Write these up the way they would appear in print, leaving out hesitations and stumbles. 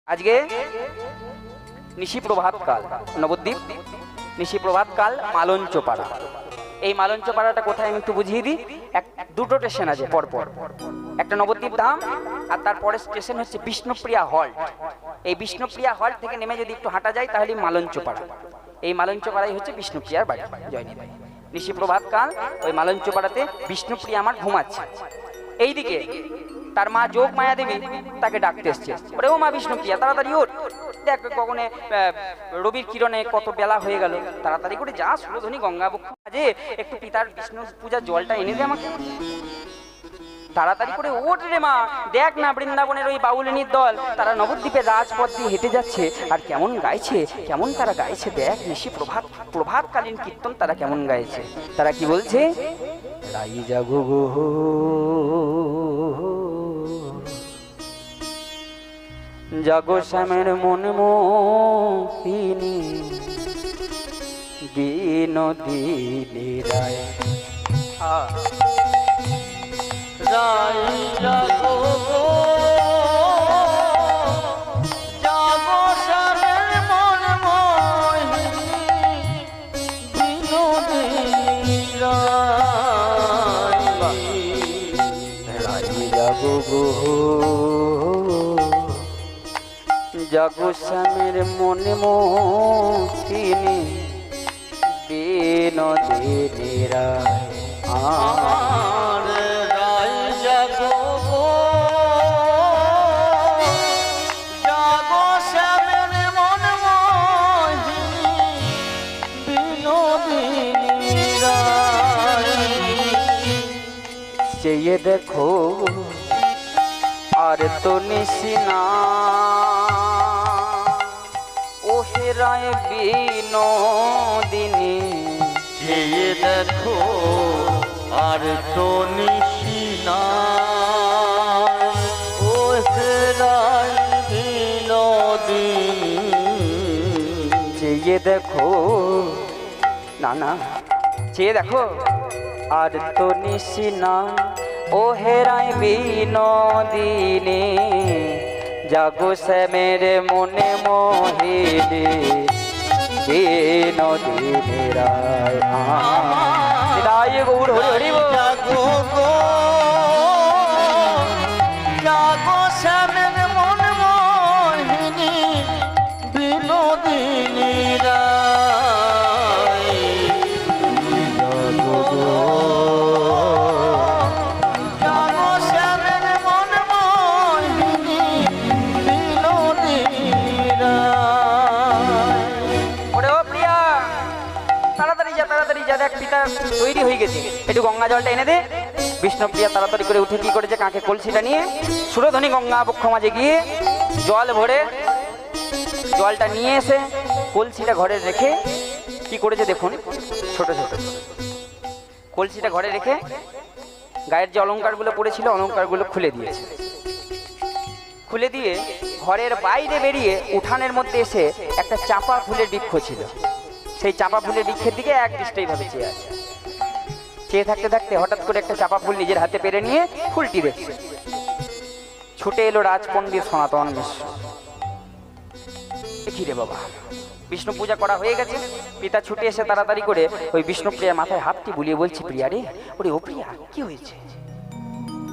আজকে নিশি প্রভাত কাল নবদ্বীপ নিশি প্রভাত কাল মালঞ্চ পাড়া। এই মালঞ্চ পাড়াটা কোথায় আমি একটু বুঝিয়ে দিই। দুটো স্টেশন আছে পরপর, একটা নবদ্বীপ ধাম আর তারপরে স্টেশন হচ্ছে বিষ্ণুপ্রিয়া হল্ট। এই বিষ্ণুপ্রিয়া হল্ট থেকে নেমে যদি একটু হাঁটা যায় তাহলে মালঞ্চ পাড়া। এই মালঞ্চ পাড়াই হচ্ছে বিষ্ণুপ্রিয়ার বাড়ি জয়নিতাই। নিশি প্রভাত কাল ওই মালঞ্চ পাড়াতে বিষ্ণুপ্রিয়া আমার ঘুমাচ্ছে। এইদিকে তার মা যোগ মায়া দেবী তাকে ডাকতে এসছে, ওরে ও মা বিষ্ণুপ্রিয়া তাড়াতাড়ি ওঠ, দেখ কখনে রবির কিরণে কত বেলা হয়ে গেল, তাড়াতাড়ি করে যা সুরধ্বনি গঙ্গা বক্ষ মাঝে একটু পিতার বিষ্ণু পূজার জলটা এনে দে আমাকে, তাড়াতাড়ি করে ওঠ রে মা, দেখ না বৃন্দাবনের ওই বাউলিনীর দল তারা নবদ্বীপের রাজপথ দিয়ে হেঁটে যাচ্ছে আর কেমন গাইছে, কেমন তারা গাইছে, দেখ নিশি প্রভাতকালীন কীর্তন তারা কেমন গাইছে। তারা কি বলছে, রাই জাগো গো জাগো শ্যামের মন মোহিনী বিনোদিনী রায়, রাই জাগো গো জাগো শ্যামের মন মোহিনী বিনোদিনী রাই, রাই জাগো গো জাগো শ্যামের মন মোহিনী বিনোদিনী রায়, আমার রাই জাগো গো জাগো শ্যামের মন মোহিনী বিনোদিনী রাই, চেয়ে দেখো আর তো নিশিনা ও হে রায় বিনোদিনী, চেয়ে দেখো আর তো নিশিনা ও হে রাই বিনোদিনী, চেয়ে দেখো না না চেয়ে দেখো আর তো নিশিনা ও হে রায় বিনোদিনী, জাগো শ্যামের মনে মোহিনী বিনোদিনী রায়, রায় গৌর হরি হরি বল। জাগো গো জাগো শ্যামের মন মোহিনী বিনোদিনী রাই, জাগো গো জাগো শ্যামের মন মোহিনী বিনোদিনী রাই। ওরে ও প্রিয়া তাড়াতাড়ি যা দেখ পিতা তৈরি হয়ে গেছে, একটু গঙ্গা জলটা এনে দে। বিষ্ণুপ্রিয়া তাড়াতাড়ি করে উঠে কি করেছে, কাঁখে কলসিটা নিয়ে সুরধ্বনি গঙ্গা বক্ষ মাঝে গিয়ে জল ভরে জলটা নিয়ে এসে কলসিটা ঘরে রেখে কি করেছে দেখুন, ছোট ছোট কলসিটা ঘরে রেখে গায়ের যে অলঙ্কারগুলো পড়েছিল অলঙ্কারগুলো খুলে দিয়েছে। খুলে দিয়ে ঘরের বাইরে বেরিয়ে উঠানের মধ্যে এসে একটা চাঁপা ফুলের বৃক্ষ ছিল, সেই চাঁপা ফুলের বৃক্ষের দিকে এক দৃষ্টে এইভাবে চেয়ে আছে। চেয়ে থাকতে থাকতে হঠাৎ করে একটা চাঁপা ফুল নিজের হাতে পেরে নিয়ে ফুলটি দেখছে। ছুটে এলো রাজপণ্ডিত সনাতন মিশ্র। কি রে বাবা, বিষ্ণু পূজা করা হয়ে গেছে। পিতা ছুটে এসে তাড়াতাড়ি করে ওই বিষ্ণুপ্রিয়ার মাথায় হাতটি বুলিয়ে বলছি, প্রিয়া রে, ওরে ও প্রিয়া কি হয়েছে?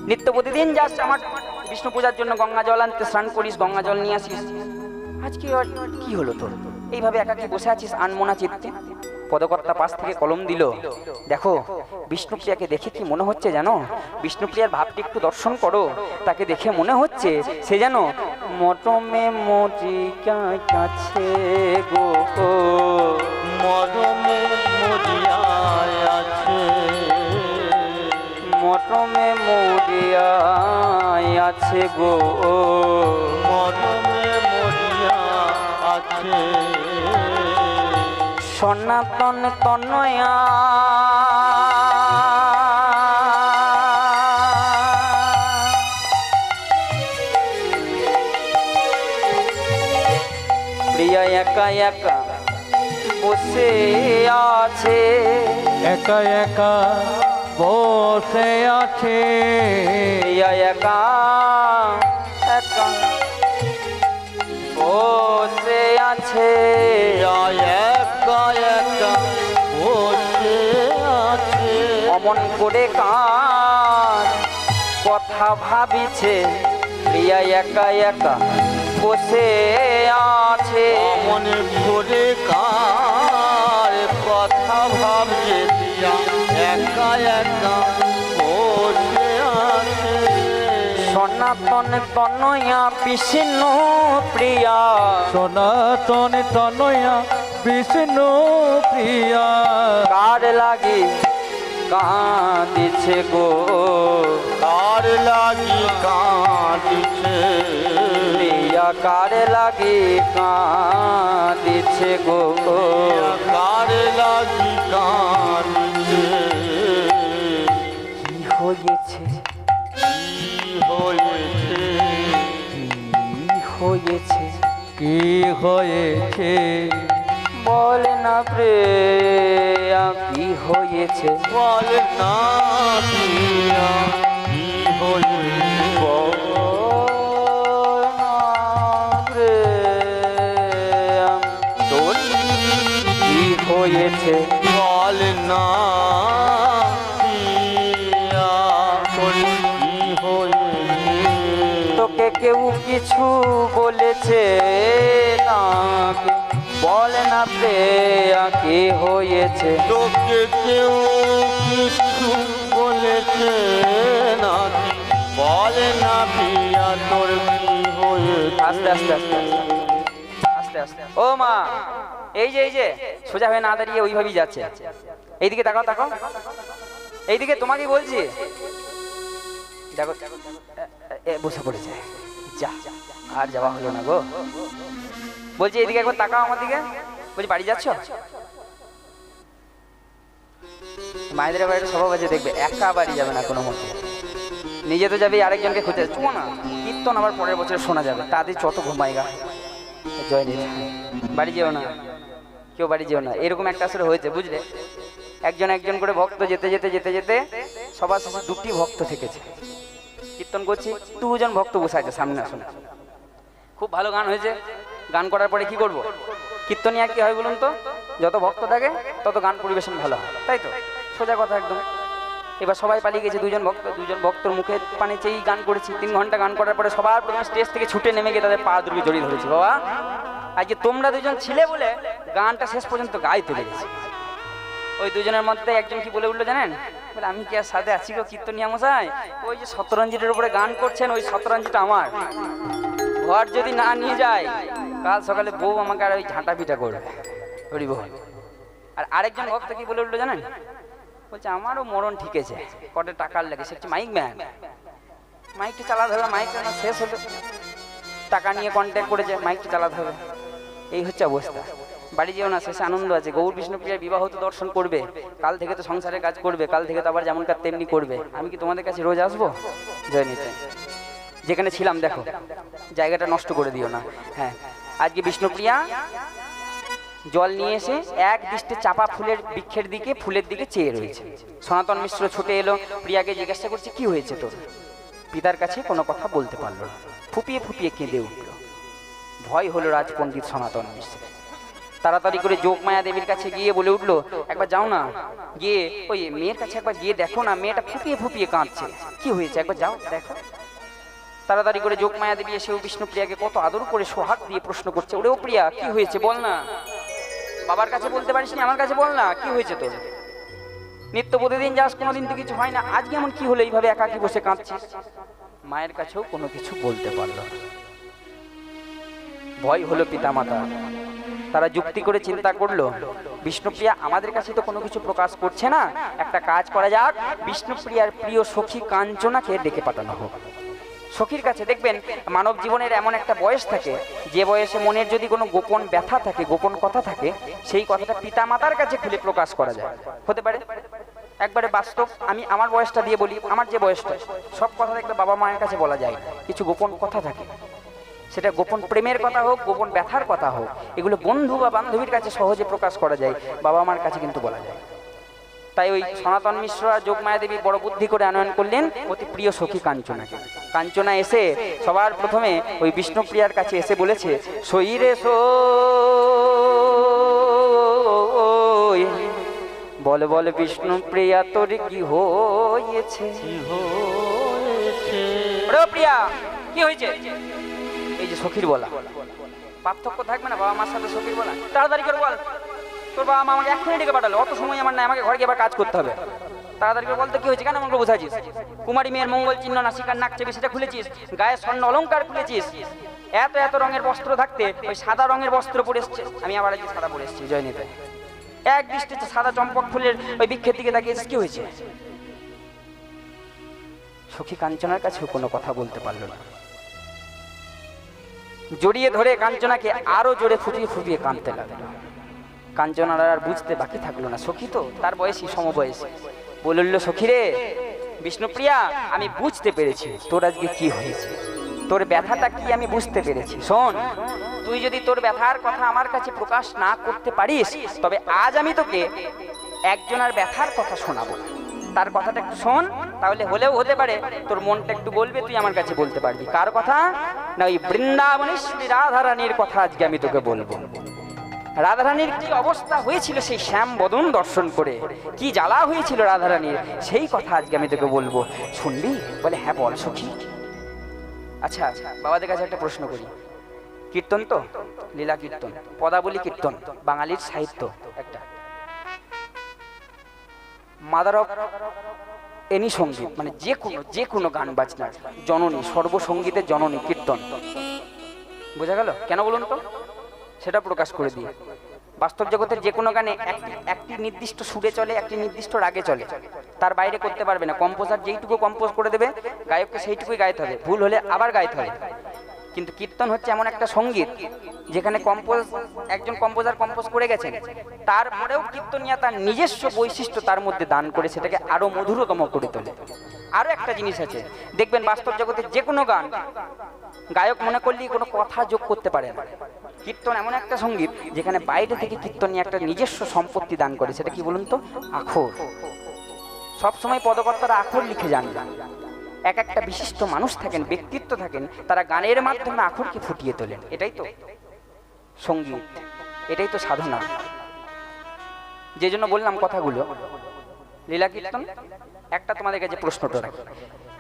নিত্য প্রতিদিন যাস আমার বিষ্ণু পূজার জন্য গঙ্গা জল আনতে, স্নান করিস, গঙ্গা জল নিয়ে আসিস, আজকে কি হলো তোর? এইভাবে একাকি বসে আছিস আনমনা চিত্তে। পদকর্তা পাশ থেকে কলম দিল, দেখো বিষ্ণুপ্রিয়াকে দেখে কি মনে হচ্ছে জানো? বিষ্ণুপ্রিয়ার ভাবটি একটু দর্শন করো, তাকে দেখে মনে হচ্ছে সে যেন মটমে মরিয়া আছে গো, মরমে মরিয়া আছে, মটমে মরিয়া আছে গো, মরমে মরিয়া আছে, সনাতন তনয়া প্রিয়া একা একা বসে আছে, একা একা বসে আছে, একা একা আছে, একা একা বসে আছে। অমন করে কার কথা ভাবিছে, প্রিয়া একা একা বসে আছে। মনে করে কার কথা ভাবছে, প্রিয়া একা একা বসে আছে। সনাতন তনয়া বিষ্ণু প্রিয়া, সনাতন তনয়া বিষ্ণু প্রিয়া, কার লাগি কাঁদিছে গো, কার লাগি কাঁদিছে, প্রিয়া কার লাগি কাঁদিছে গো, কার লাগি কাঁদিছে। কি হয়েছে, কি হয়েছে, কি হয়েছে, কি হয়েছে, বল না প্রিয়া কি হয়েছে, বল না প্রিয়া কি হয়েছে, বল না প্রিয়া তোর কি হয়েছে, বল না প্রিয়া তোর কি হয়েছে। তোকে কেউ কিছু বলেছে নাকি, বল না প্রিয়া কি হয়েছে, তোকে কেউ কিছু বলেছে নাকি, বল না প্রিয়া তোর কি হয়েছে। আস্তে আস্তে আস্তে আস্তে আস্তে, ও মা এই যে সোজা হয়ে না দাঁড়িয়ে ওইভাবেই যাচ্ছে, এইদিকে তাকাও তাকাও, এইদিকে তোমাকে বলছি, দেখো বসে পড়েছে, যা আর যাওয়া হলো না গো, বলছি এইদিকে একবার তাকাও আমার দিকে, বলছি বাড়ি যাচ্ছ, মায়েদের বাড়িতে স্বভাব আছে দেখবে একা বাড়ি যাবে না কোনো মতে, নিজে তো যাবে আরেকজনকে খুঁজে চুমো না, কীর্তন আবার পরের বছর শোনা যাবে, তাদের যত ঘুমাইগা জয় নিধি, বাড়ি যেও না, কেউ বাড়ি যেও না, এরকম একটা আসলে হয়েছে বুঝলে, একজন করে ভক্ত যেতে যেতে যেতে যেতে সবার শেষে দুটি ভক্ত থেকেছে, কীর্তন করছি দুজন ভক্ত বসে আছে সামনে, আসুন খুব ভালো গান হয়েছে, গান করার পরে কি করব, কীর্তনিয়া কি হয় বলুন তো, যত ভক্ত থাকে তত গান পরিবেশন ভালো হয়, তাই তো সোজা কথা একদম। এবার সবাই পালিয়ে গেছে, দুজন ভক্তর মুখে পানে চেয়েই গান করেছি, 3 ঘন্টা গান করার পরে সবার প্রথমে স্টেজ থেকে ছুটে নেমে গিয়ে তাদের পা দুর্গে জড়িয়ে ধরেছি, বাবা আজকে তোমরা দুজন ছিলে বলে গানটা শেষ পর্যন্ত গাইতে পেরেছি। ওই দুজনের মধ্যে একজন কি বলে উঠলো জানেন, বলে আমি কি আর সাথে আছি গো কীর্তনিয়া মশাই, ওই যে শতরঞ্জিতের উপরে গান করছেন ওই শতরঞ্জিটা আমার, ঘর যদি না নিয়ে যায় কাল সকালে বউ আমাকে আর ওই ঝাঁটা পিটা করবে, হরি বল। আর আরেকজন ভক্ত কি বলে উঠলো জানেন, বলছে আমারও মরণ ঠিকেছে, কটে টাকার লাগে, সে হচ্ছে মাইক ম্যান, মাইকটা চালাতে হবে, মাইকটা না শেষ হলে টাকা নিয়ে কন্ট্যাক্ট করেছে, মাইকটা চালাতে হবে, এই হচ্ছে অবস্থা। বাড়ি যেও না, শেষে আনন্দ আছে, গৌর বিষ্ণুপ্রিয়ার বিবাহ তো দর্শন করবে, কাল থেকে তো সংসারের কাজ করবে, কাল থেকে তো আবার যেমন কাজ তেমনি করবে, আমি কি তোমাদের কাছে রোজ আসবো, জয় নিতে, যেখানে ছিলাম দেখো জায়গাটা নষ্ট করে দিও না। হ্যাঁ আজকে বিষ্ণুপ্রিয়া জল নিয়ে এসে এক দৃষ্টে চাপা ফুলের বৃক্ষের দিকে ফুলের দিকে চেয়ে রয়েছে, সনাতন মিশ্র ছুটে এলো, প্রিয়াকে জিজ্ঞাসা করছে কি হয়েছে তোর, পিতার কাছে কোনো কথা বলতে পারলো না, ফুপিয়ে ফুপিয়ে কেঁদে উঠল, ভয় হলো রাজপণ্ডিত সনাতন মিশ্র, তাড়াতাড়ি করে যোগমায়া দেবীর কাছে গিয়ে বলে উঠলো একবার যাও না, গিয়ে ওই মেয়ের কাছে একবার গিয়ে দেখো না, মেয়েটা ফুপিয়ে ফুপিয়ে কাঁদছে, কি হয়েছে একবার যাও দেখো। তাড়াতাড়ি করে যোগমায়া দেবী এসেও বিষ্ণুপ্রিয়াকে কত আদর করে সোহাগ দিয়ে প্রশ্ন করছে, ওরে ও প্রিয়া কি হয়েছে বল না, বাবার কাছে বলতে পারিস নি, আমার কাছে বল না কি হয়েছে তোর, নিত্য প্রতিদিন যাস কোনোদিন তো কিছু হয় না, আজকে এমন কি হলো এইভাবে একাকি বসে কাঁদছিস। মায়ের কাছেও কোনো কিছু বলতে পারলো না, ভয় হলো পিতামাতা, তারা যুক্তি করে চিন্তা করলো বিষ্ণুপ্রিয়া আমাদের কাছে তো কোনো কিছু প্রকাশ করছে না, একটা কাজ করা যাক, বিষ্ণুপ্রিয়ার প্রিয় সখী কাঞ্চনাকে ডেকে পাঠানো হোক। সখীর কাছে দেখবেন মানব জীবনের এমন একটা বয়স থাকে যে বয়সে মনের যদি কোনো গোপন ব্যথা থাকে, গোপন কথা থাকে, সেই কথাটা পিতামাতার কাছে খুলে প্রকাশ করা যায়, হতে পারে একবারে বাস্তব। আমি আমার বয়সটা দিয়ে বলি, আমার যে বয়সটা, সব কথা দেখবে বাবা মায়ের কাছে বলা যায়, কিছু গোপন কথা থাকে, সেটা গোপন প্রেমের কথা হোক, গোপন ব্যথার কথা হোক, এগুলো বন্ধু বা বান্ধবীর কাছে সহজে প্রকাশ করা যায়, বাবা মার কাছে কিন্তু বলা যায়। তাই ওই সনাতন মিশ্র আর যোগমায়া দেবী বড় বুদ্ধি করে আনয়ন করলেন অতি প্রিয় সখী কাঞ্চনাকে। কাঞ্চনা এসে সবার প্রথমে ওই বিষ্ণুপ্রিয়ার কাছে এসে বলেছে, সই রে সই, বল বল বিষ্ণুপ্রিয়া তোর কি হয়েছে? ওরে প্রিয়া, কি হয়েছে? এই যে সখীর বলা, পার্থক্য থাকবে না বাবা মার সাথে সখীর বলা? তাড়াতাড়ি করে বল, তোর বাবা মা আমাকে এক্ষুনি ডেকে পাঠালো, অত সময় আমার নাই, আমাকে ঘরে গিয়ে আবার কাজ করতে হবে। তাড়াতাড়ি করে বলতে কি হয়েছে, কেন আমাকে বোঝাচ্ছিস? কুমারী মেয়ের মঙ্গল চিহ্ন নাসিকার নাক চেপে সেটা খুলেছিস, গায়ে স্বর্ণ অলঙ্কার খুলেছিস, এত এত রঙের বস্ত্র থাকতে ওই সাদা রঙের বস্ত্র পরে এসছে। আমি আবার আজকে সাদা পরে এসেছি জয়নীতে, এক দৃষ্টিতে সাদা চম্পক ফুলের ওই বৃক্ষের দিকে তাকিয়েছিস, কি হয়েছে? সখী কাঞ্চনার কাছেও কোনো কথা বলতে পারলো না। জড়িয়ে ধরে কাঞ্চনাকে আরো জোরে ফুটিয়ে ফুটিয়ে কাঁদতে লাগলো। কাঞ্চনার আর বুঝতে বাকি থাকলো না, সখী তো তার বয়সী, সমবয়সী। বলল, সখী রে বিষ্ণুপ্রিয়া, আমি বুঝতে পেরেছি তোর আজকে কি হয়েছে, তোর ব্যথাটা কি আমি বুঝতে পেরেছি। শোন, তুই যদি তোর ব্যথার কথা আমার কাছে প্রকাশ না করতে পারিস, তবে আজ আমি তোকে একজনের ব্যথার কথা শোনাবো। তার কথাটা একটু শোন, তাহলে হলেও হতে পারে তোর মনটা একটু বলবে, তুই আমার কাছে বলতে পারবি। কার কথা? না, ওই বৃন্দাবনী শ্রী রাধারানীর কথা আজকে আমি তোকে বলবো। রাধারানীর কি অবস্থা হয়েছিল সেই শ্যাম বদন দর্শন করে, কি জ্বালা হয়েছিল রাধারানীর, সেই কথা আজকে আমি তোকে বলবো, শুনবি? বলে, হ্যাঁ বল সখী। আচ্ছা বাবাদের কাছে একটা প্রশ্ন করি, কীর্তন তো, লীলা কীর্তন, পদাবলী কীর্তন বাঙালির সাহিত্য একটা, মাদার অফ এনি সঙ্গীত, মানে যে কোনো গান বাজনার জননী, সর্বসঙ্গীতের জননী কীর্তন। বোঝা গেল? কেন বলুন তো, সেটা প্রকাশ করে দিয়ে। বাস্তব জগতের যে কোনো গানে একটি নির্দিষ্ট সুরে চলে, একটি নির্দিষ্ট রাগে চলে, তার বাইরে করতে পারবে না। কম্পোজার যেইটুকু কম্পোজ করে দেবে, গায়ককে সেইটুকুই গাইতে হবে, ভুল হলে আবার গাইতে হবে। কিন্তু কীর্তন হচ্ছে এমন একটা সঙ্গীত যেখানে একজন কম্পোজার কম্পোজ করে গেছেন, তারপরেও কীর্তনিয়া তার নিজস্ব বৈশিষ্ট্য তার মধ্যে দান করে সেটাকে আরো মধুরতম করে তোলে। আরো একটা জিনিস আছে, দেখবেন বাস্তব জগতের যে কোনো গান গায়ক মনে করলেই কোনো কথা যোগ করতে পারে না। কীর্তন এমন একটা সঙ্গীত যেখানে বাইরে থেকে কীর্তনিয়া একটা নিজস্ব সম্পত্তি দান করে, সেটা কি বলুন তো? আখর। সবসময় পদকর্তারা আখর লিখে যান না, এক একটা বিশিষ্ট মানুষ থাকেন, ব্যক্তিত্ব থাকেন, তারা গানের মাধ্যমে আখরকে ফুটিয়ে তোলেন। এটাই তো সঙ্গীত, এটাই তো সাধনা। যে জন্য বললাম কথাগুলো, লীলা কীর্তন। একটা তোমাদের কাছে প্রশ্নটা রাখি,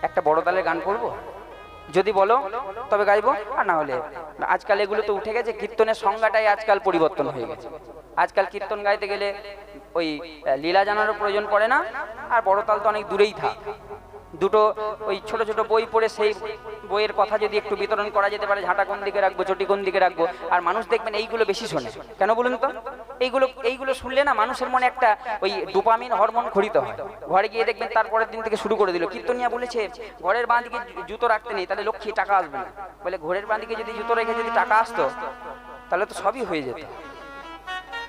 একটা বড় তালের গান করবো? যদি বলো তবে গাইবো, আর না হলে আজকাল এগুলো তো উঠে গেছে, কীর্তনের সংজ্ঞাটাই আজকাল পরিবর্তন হয়ে গেছে। আজকাল কীর্তন গাইতে গেলে ওই লীলা জানারও প্রয়োজন পড়ে না, আর বড় তাল তো অনেক দূরেই থাক। দুটো ওই ছোট ছোট বই পড়ে সেই বইয়ের কথা যদি একটু বিতরণ করা যেতে পারে, ঝাঁটা কোন দিকে রাখবো, চটি কোন দিকে রাখবো, আর মানুষ দেখবেন এইগুলো বেশি শোনে। কেন বলুন তো? এইগুলো শুনলে না মানুষের মনে একটা ওই ডোপামিন হরমোন খরিত হয়। ঘরে গিয়ে দেখবেন তারপরের দিন থেকে শুরু করে দিল। কীর্তনিয়া বলেছে ঘরের বাঁ দিকে জুতো রাখতে নেই, তাহলে লক্ষ্মী টাকা আসবে না। বলে ঘরের বাঁ দিকে যদি জুতো রেখে যদি টাকা আসতো তাহলে তো সবই হয়ে যেত।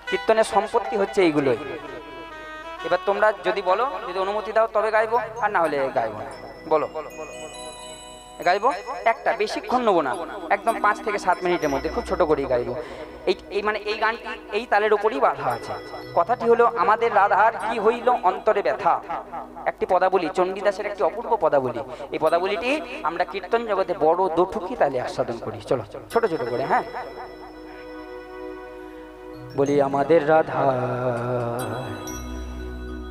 কীর্তনের সম্পত্তি হচ্ছে এইগুলোই। এবার তোমরা যদি বলো, যদি অনুমতি দাও তবে গাইবো, আর না হলে গাইবো না। বলো গাইবো, একটা বেশিক্ষণ নেবো না, একদম 5 থেকে 7 মিনিটের মধ্যে, খুব ছোট করেই গাইবো। এই মানে এই গানটি এই তালের উপরই বাঁধা আছে। কথাটি হলো, আমাদের রাধার কি হইল অন্তরে ব্যথা, একটি পদাবলী, চণ্ডীদাসের একটি অপূর্ব পদাবলী। এই পদাবলীটি আমরা কীর্তন জগতে বড় দুঠুকি তালে আস্বাদন করি। চলো ছোট ছোট করে, হ্যাঁ বলি, আমাদের রাধা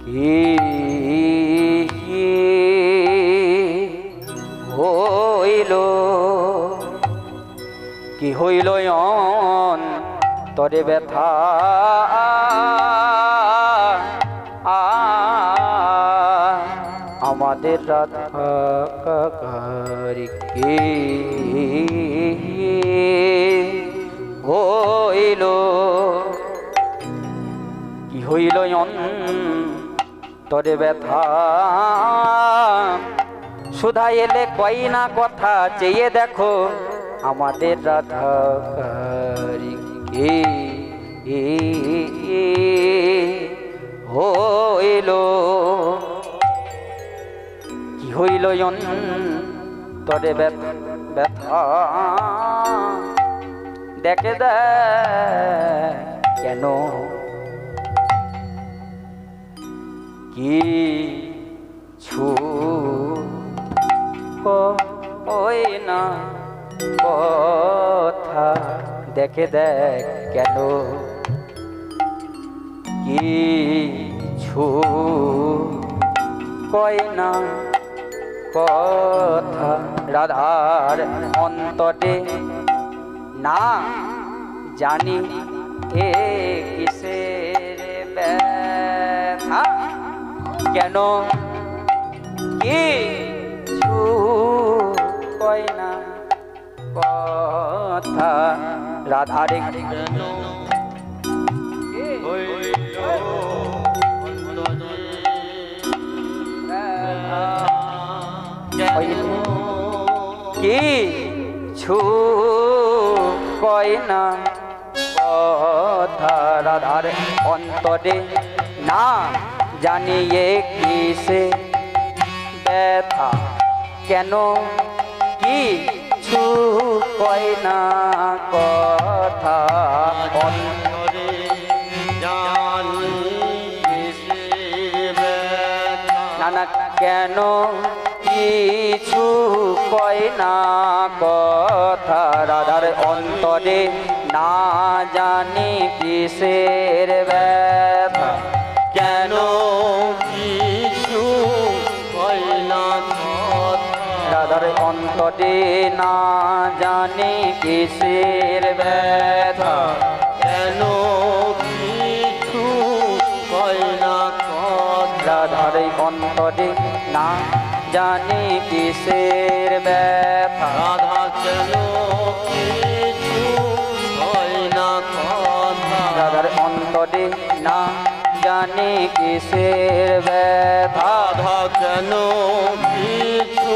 কি হইল, কি হইল অন্তরে ব্যথা, আমাদের রাধা কি হইল, কি হইল অন্তরে ব্যথা, সুধা এলে কই না কথা, চেয়ে দেখো আমাদের রাধা কি হইল, কি হইল অন্তরে ব্যথা, দেখে দে কেন কিছু কই না কথা, দেখে দেখ কেন কিছু কয় না কথা। রাধার অন্তরে না জানি এ কিসের ব্যথা, কেন কিছু কয় না কথা। রাধারে কেন হইল কিছু কয় না কথা। রাধার অন্তরে না জানিয়ে কিসে ব্যথা, কেন কিছু কয় না কথা। অন্তরে জানি কিসের ব্যথা, নানা কেন কিছু কয় না কথা। রাধার অন্তরে না জানি কিসের ব্যথা, কেন কিছু কয় না কথা। রাধার অন্তরে না জানি কিসের ব্যথা, কেন কিছু কয় না কথা। রাধার অন্তরে না জানি কিসের ব্যথা। রাধা কেন কিছু কয় না কথা। রাধার অন্তরে না জানি কিসের ব্যথা। রাধা কেন কিছু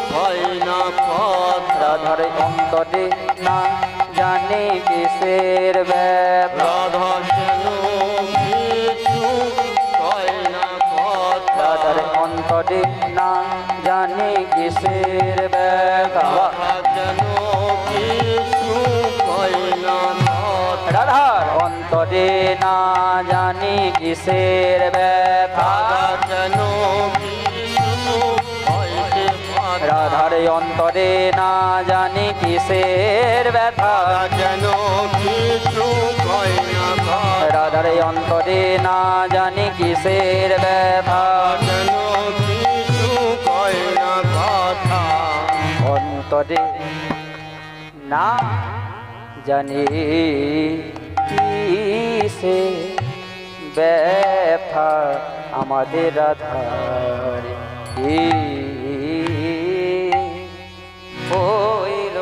কয় না কথা। রাধার অন্তরে না জানি কিসের ব্যথা। রাধা কেন কিছু কয় না কথা। রাধার অন্তরে না জানি কিসের ব্যথা। রাধা কেন কিছু কয় না কথা। রাধার অন্তরে না জানি কিসের ব্যথা। রাধা কেন কিছু কয় না। রাধার অন্তরে না জানি কিসের ব্যথা। রাধা কেন কিছু কয় না কথা। রাধার অন্তরে না জানি কিসের ব্যথা। কেন কিছু কয় না কথা। অন্তরে না জানি কিসে ব্যথা, আমাদের রাধার কি হইল।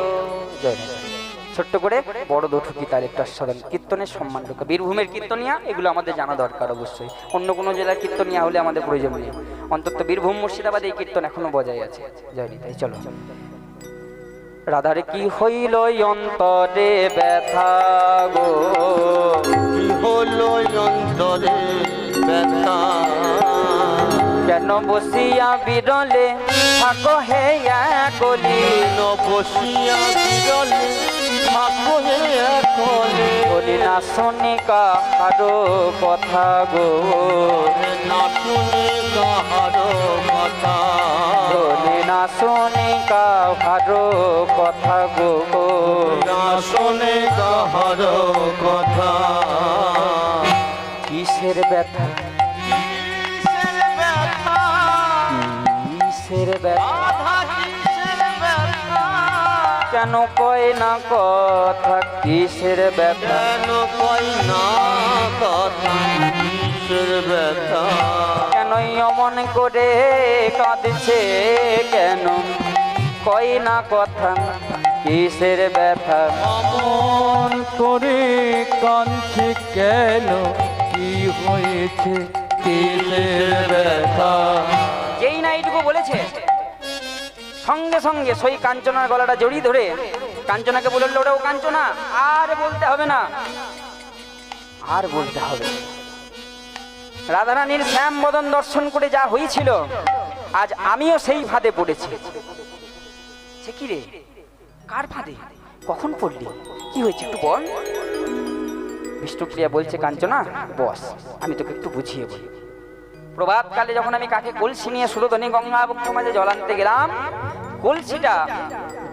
জয় মা। ছোট্ট করে বড় দুঠুকি তার একটা সাধারণ কীর্তনের সম্মান রক্ষা। বীরভূমের কীর্তনিয়া এগুলো আমাদের জানা দরকার অবশ্যই। অন্য কোনো জেলার কীর্তনিয়া হলে আমাদের প্রয়োজন নেই, অন্তত বীরভূম মুর্শিদাবাদে এই কীর্তন এখনো বজায় আছে। জয় নিতাই। চলো। রাধার কি হইল অন্তরে ব্যথা গো, কি হলো অন্তরে ব্যথা। কেন বসিয়া বিরলে থাকো হে কলি। কেন বসিয়া বিরলে থাকো হে একলে। বলি না শুনি কাহারো কথা গো, না শুনে কাহারো কথা। বলি না শুনি কাহারো কথা গো, না শুনে কাহারো কথা। কিসের ব্যথা কিসের ব্যথা। কিসের ব্যথা। রাধা কিসের ব্যথা। কেন কয় না কথা কিসের ব্যথা। কেন কয় না কথা। কিসের ব্যথা। কেন অমন করে কাঁদছে, কেন কয় না কথা কিসের ব্যথা। অমন করে কাঁদছে কেন। কি হয়েছে কিসের ব্যথা। যেই না এইটুকু বলেছে, সঙ্গে সঙ্গে সই কাঞ্চনার গলাটা জড়িয়ে ধরে কাঞ্চনাকে বলল, ওটাও কাঞ্চনা, আর বলতে হবে না, আর বলতে হবে। রাধারানীর শ্যাম বদন দর্শন করে যা হয়েছিল, আজ আমিও সেই ফাঁদে পড়েছি। সে কি রে, কার ফাঁদে, কখন পড়লি, কি হয়েছে একটু বল। বিষ্ণুপ্রিয়া বলছে, কাঞ্চনা বস, আমি তোকে একটু বুঝিয়ে বলি। প্রভাতকালে যখন আমি কাকে কলসি নিয়ে সুরধনী গঙ্গা বক্ষু মাঝে জল আনতে গেলাম, কলসিটা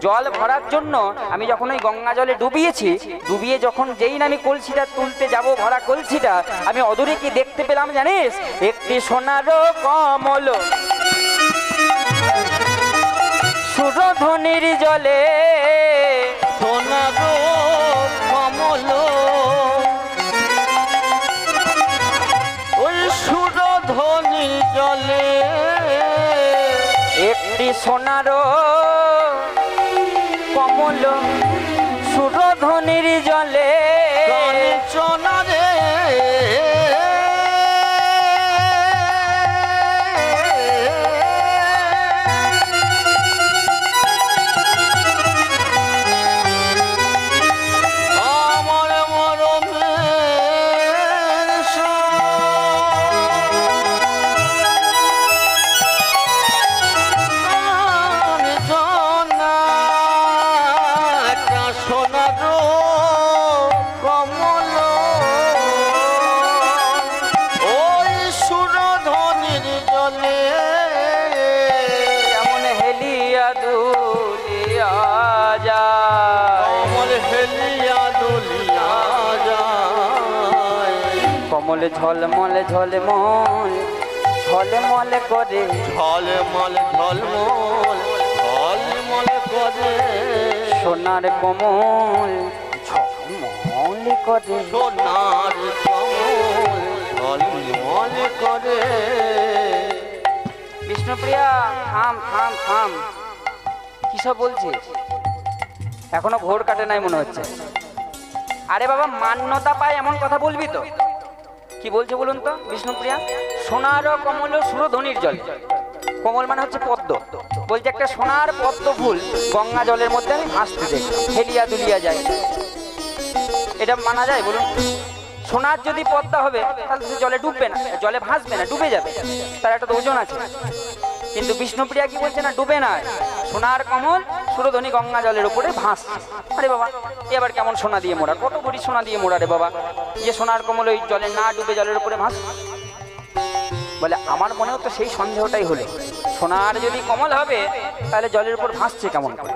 জল ভরার জন্য আমি যখন ওই গঙ্গা জলে ডুবিয়েছি, ডুবিয়ে যখন যেই না আমি কলসিটা তুলতে যাব, ভরা কলসিটা, আমি অদূরে কি দেখতে পেলাম জানিস? একটি সোনার কমল সুরধনির জলে, সোনার কমল ওই সুরধনি জলে, একটি সোনার কমল সুরধনির জলে, কাঞ্চনা রে আমার মরমের কাঞ্চনা, একটা সোনার কমল ওই সুরধনির জলে, যেমন হেলিয়া দুলিয়া যায়, কমল হেলিয়া দুলিয়া যায়, কমল ঝলমলে ঝলমল ঝলমলে করে, ঝলমল ঝলমল ঝলমল করে, সোনার কমল ঝলমলে করে, সোনার কমল ঝলমল করে। বিষ্ণুপ্রিয়া থাম থাম থাম, কি সব বলছিস? এখনো ঘোর কাটে নাই মনে হচ্ছে। আরে বাবা, মান্যতা পায় এমন কথা বলবি তো? কি বলছে বলুন তো বিষ্ণুপ্রিয়া? সোনার কমল সুরধনির জল, কমল মানে হচ্ছে পদ্ম, বলছে একটা সোনার পদ্ম ফুল গঙ্গা জলের মধ্যে আমি ভাসতে দেখি, হেলিয়া দুলিয়া যায়। এটা মানা যায় বলুন? সোনার যদি পদ্মা হবে তাহলে সে জলে ডুববে না, জলে ভাসবে না, ডুবে যাবে, তার একটা তো ওজন আছে। কিন্তু বিষ্ণুপ্রিয়া কি বলছে? না, ডুবে না, সোনার কমল সুরধনী গঙ্গা জলের উপরে ভাসছে। আরে বাবা, এবার কেমন সোনা দিয়ে মোড়া, কত বড়ি সোনা দিয়ে মোড়া রে বাবা, যে সোনার কমল ওই জলে না ডুবে জলের উপরে ভাসছে। বলে আমার মনেও তো সেই সন্দেহটাই হলো, সোনার যদি কমল হবে তাহলে জলের উপর ভাসছে কেমন করে?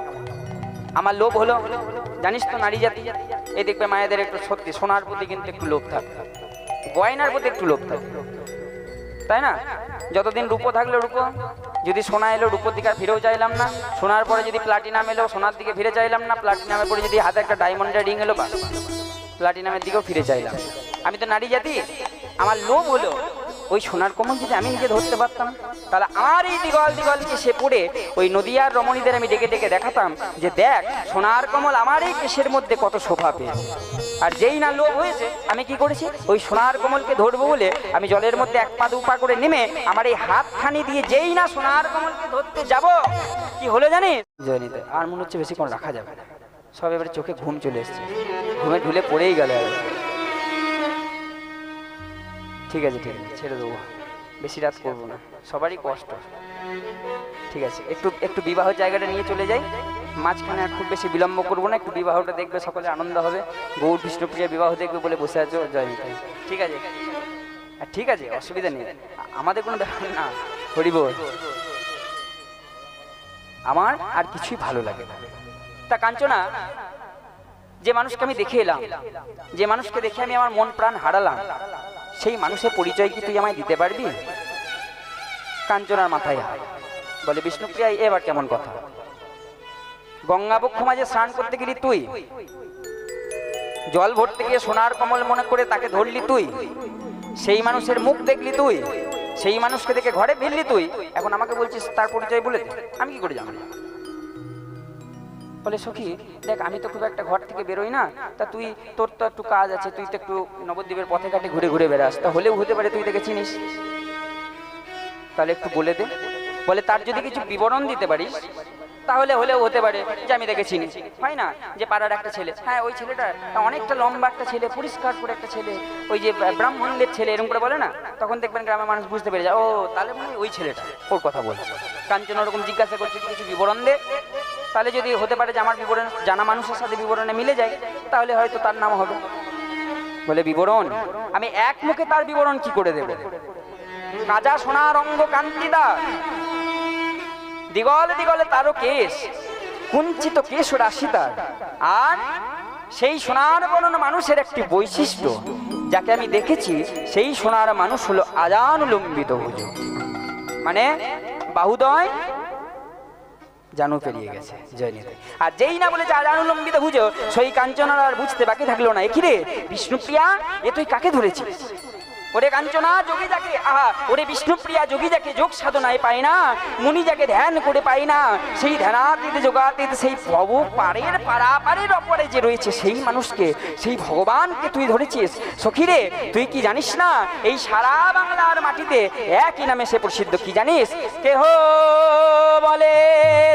আমার লোভ হলো, জানিস তো নারী জাতি, এই দেখবে মায়েদের একটু সত্যি সোনার প্রতি কিন্তু একটু লোভ থাকে, গয়নার প্রতি একটু লোভ থাকে, তাই না? যতদিন রূপো থাকলো রূপো, যদি সোনা এলো রূপোর দিকে আর ফিরেও চাইলাম না, সোনার পরে যদি প্লাটিনাম এলো সোনার দিকে ফিরে চাইলাম না, প্লাটিনামের পরে যদি হাতে একটা ডায়মন্ডের রিং এলো, বা প্লাটিনামের দিকেও ফিরে চাইলাম। আমি তো নারী জাতি, আমার লোভ হলো ওই সোনার কমল যদি আমি নিজে ধরতে পারতাম, তাহলে আমার এই দিগল দিগলকে সে পড়ে ওই নদিয়ার রমণীদের আমি ডেকে ডেকে দেখাতাম যে দেখ সোনার কমল আমার এই কেশের মধ্যে কত শোভা পেয়েছে। আর যেই না লোভ হয়েছে, আমি কি করেছি? ওই সোনার কমলকে ধরবো বলে আমি জলের মধ্যে এক পা দু পা করে নেমে আমার এই হাতখানি দিয়ে যেই না সোনার কমলকে ধরতে যাব, কি হলো জানিস জয়নীতে? আর মনে হচ্ছে বেশিক্ষণ রাখা যাবে না, সব এবারে চোখে ঘুম চলে এসছে, ঘুমে ঢুলে পড়েই গেল। ঠিক আছে ঠিক আছে, ছেড়ে দেবো, বেশি রাত করবো না, সবারই কষ্ট। ঠিক আছে, একটু একটু বিবাহ জায়গাটা নিয়ে চলে যাই, মাঝখানে আর খুব বেশি বিলম্ব করবো না, একটু বিবাহটা দেখবে, সকলে আনন্দ হবে। গৌর বিষ্ণুপ্রিয়া বিবাহ দেখবে বলে বসে আছো জয়নিতা, ঠিক আছে? ঠিক আছে, অসুবিধা নেই, আমাদের কোনো ব্যাপার না। হরিব, আমার আর কিছুই ভালো লাগে না। তা কাঞ্চনা, যে মানুষকে আমি দেখে এলাম, যে মানুষকে দেখে আমি আমার মন প্রাণ হারালাম, সেই মানুষের পরিচয় কি তুই আমায় দিতে পারবি? কাঞ্চনার মাথায় হাত, বলে বিষ্ণুপ্রিয়া এবার কেমন কথা? গঙ্গা বক্ষ মাঝে স্নান করতে গেলি তুই, জল ভরতে গিয়ে সোনার কমল মনে করে তাকে ধরলি তুই, সেই মানুষের মুখ দেখলি তুই, সেই মানুষকে দেখে ঘরে ফিরলি তুই, এখন আমাকে বলছিস তার পরিচয় বলে দে, আমি কি করে জানবো? বলে সখী দেখ, আমি তো খুব একটা ঘর থেকে বেরোই না, তা তুই তোর তো একটু কাজ আছে, তুই তো একটু নবদ্বীপের পথে ঘাটে ঘুরে ঘুরে বেড়াস, তা হলেও হতে পারে তুই তাকে চিনিস, তাহলে একটু বলে দে। বলে তার যদি কিছু বিবরণ দিতে পারিস তাহলে হলেও হতে পারে যে আমি তাকে চিনি। হয় না যে পাড়ার একটা ছেলে, হ্যাঁ ওই ছেলেটা অনেকটা লম্বা একটা ছেলে, পরিষ্কার করে একটা ছেলে, ওই যে ব্রাহ্মণদের ছেলে এরকম করে বলে না, তখন দেখবেন গ্রামের মানুষ বুঝতে পেরে যায়, ও তাহলে মানে ওই ছেলেটা, ওর কথা বলছে। কাঞ্চন ওরকম জিজ্ঞাসা করছে কিছু বিবরণ দে, তাহলে যদি হতে পারে যে আমার বিবরণ জানা মানুষের সাথে বিবরণে মিলে যায়, তাহলে হয়তো তার নাম হবে। বলে বিবরণ, আমি এক মুখে তার বিবরণ কি করে দেব? কাজা সোনার অঙ্গ কান্তিদার, দিগল দিগলে তারও কেশ, কুঞ্চিত কেশ রাশি তার। আর সেই সোনার বর্ণ মানুষের একটি বৈশিষ্ট্য, যাকে আমি দেখেছি, সেই সোনার মানুষ হলো আজানুলম্বিত ভুজ, মানে বাহুদয় জানু পেরিয়ে গেছে জয়নিতে। আর যেই না বলেছে আজানুলম্বিত ভুজ, সেই কাঞ্চনার আর বুঝতে বাকি থাকলো না, একিরে বিষ্ণুপ্রিয়া, এ তুই কাকে ধরেছিস? ওরে কাঞ্চনা যোগী যাকে, আহা ওরে বিষ্ণুপ্রিয়া, যোগী যাকে যোগ সাধনায় পায় না, মুনি যাকে ধ্যান করে পায় না, সেই ধ্যানাতীত যোগাতীত সেই প্রভু পারের পারাপারের অপরে যে রয়েছে, সেই মানুষকে, সেই ভগবানকে তুই ধরেছিস। সখীরে, তুই কি জানিস না এই সারা বাংলার মাটিতে একই নামে সে প্রসিদ্ধ, কি জানিস? কেহ বলে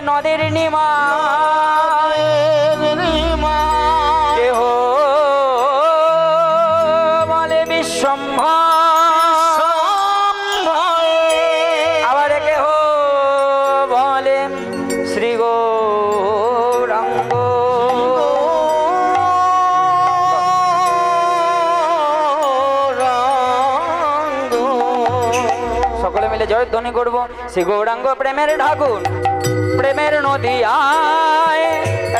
নদের নিমা, কেহ বলে বিশ্বম্ভর, আবার কেহ বলে শ্রী গৌরাঙ্গ। সকলে মিলে জয়ধ্বনি করবো। শ্রী গৌরাঙ্গ প্রেমের ঠাকুর, প্রেমের নদী আয়,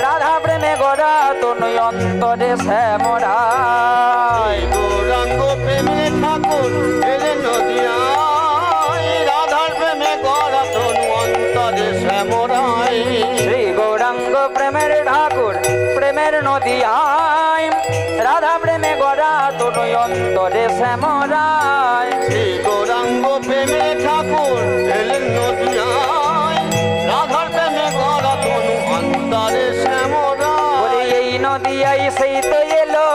রাধা প্রেমে গড়া তনু অন্তরে শ্যামরায়। গৌরাঙ্গ প্রেমের ঠাকুর এলেন নদিয়ায়, রাধার প্রেমে গড়া তনু অন্তরে শ্যামরায়। শ্রী গৌরাঙ্গ প্রেমের ঠাকুর, প্রেমের নদী আয়, রাধা প্রেমে গড়া তনু অন্তরে শ্যামরায়। শ্রী গৌরাঙ্গ প্রেমের ঠাকুর এলেন নদিয়ায়, রাধার প্রেমে গড়া তনু অন্তরে শ্যামরায়। বলি এই নদিয়াই সেই তো এলো,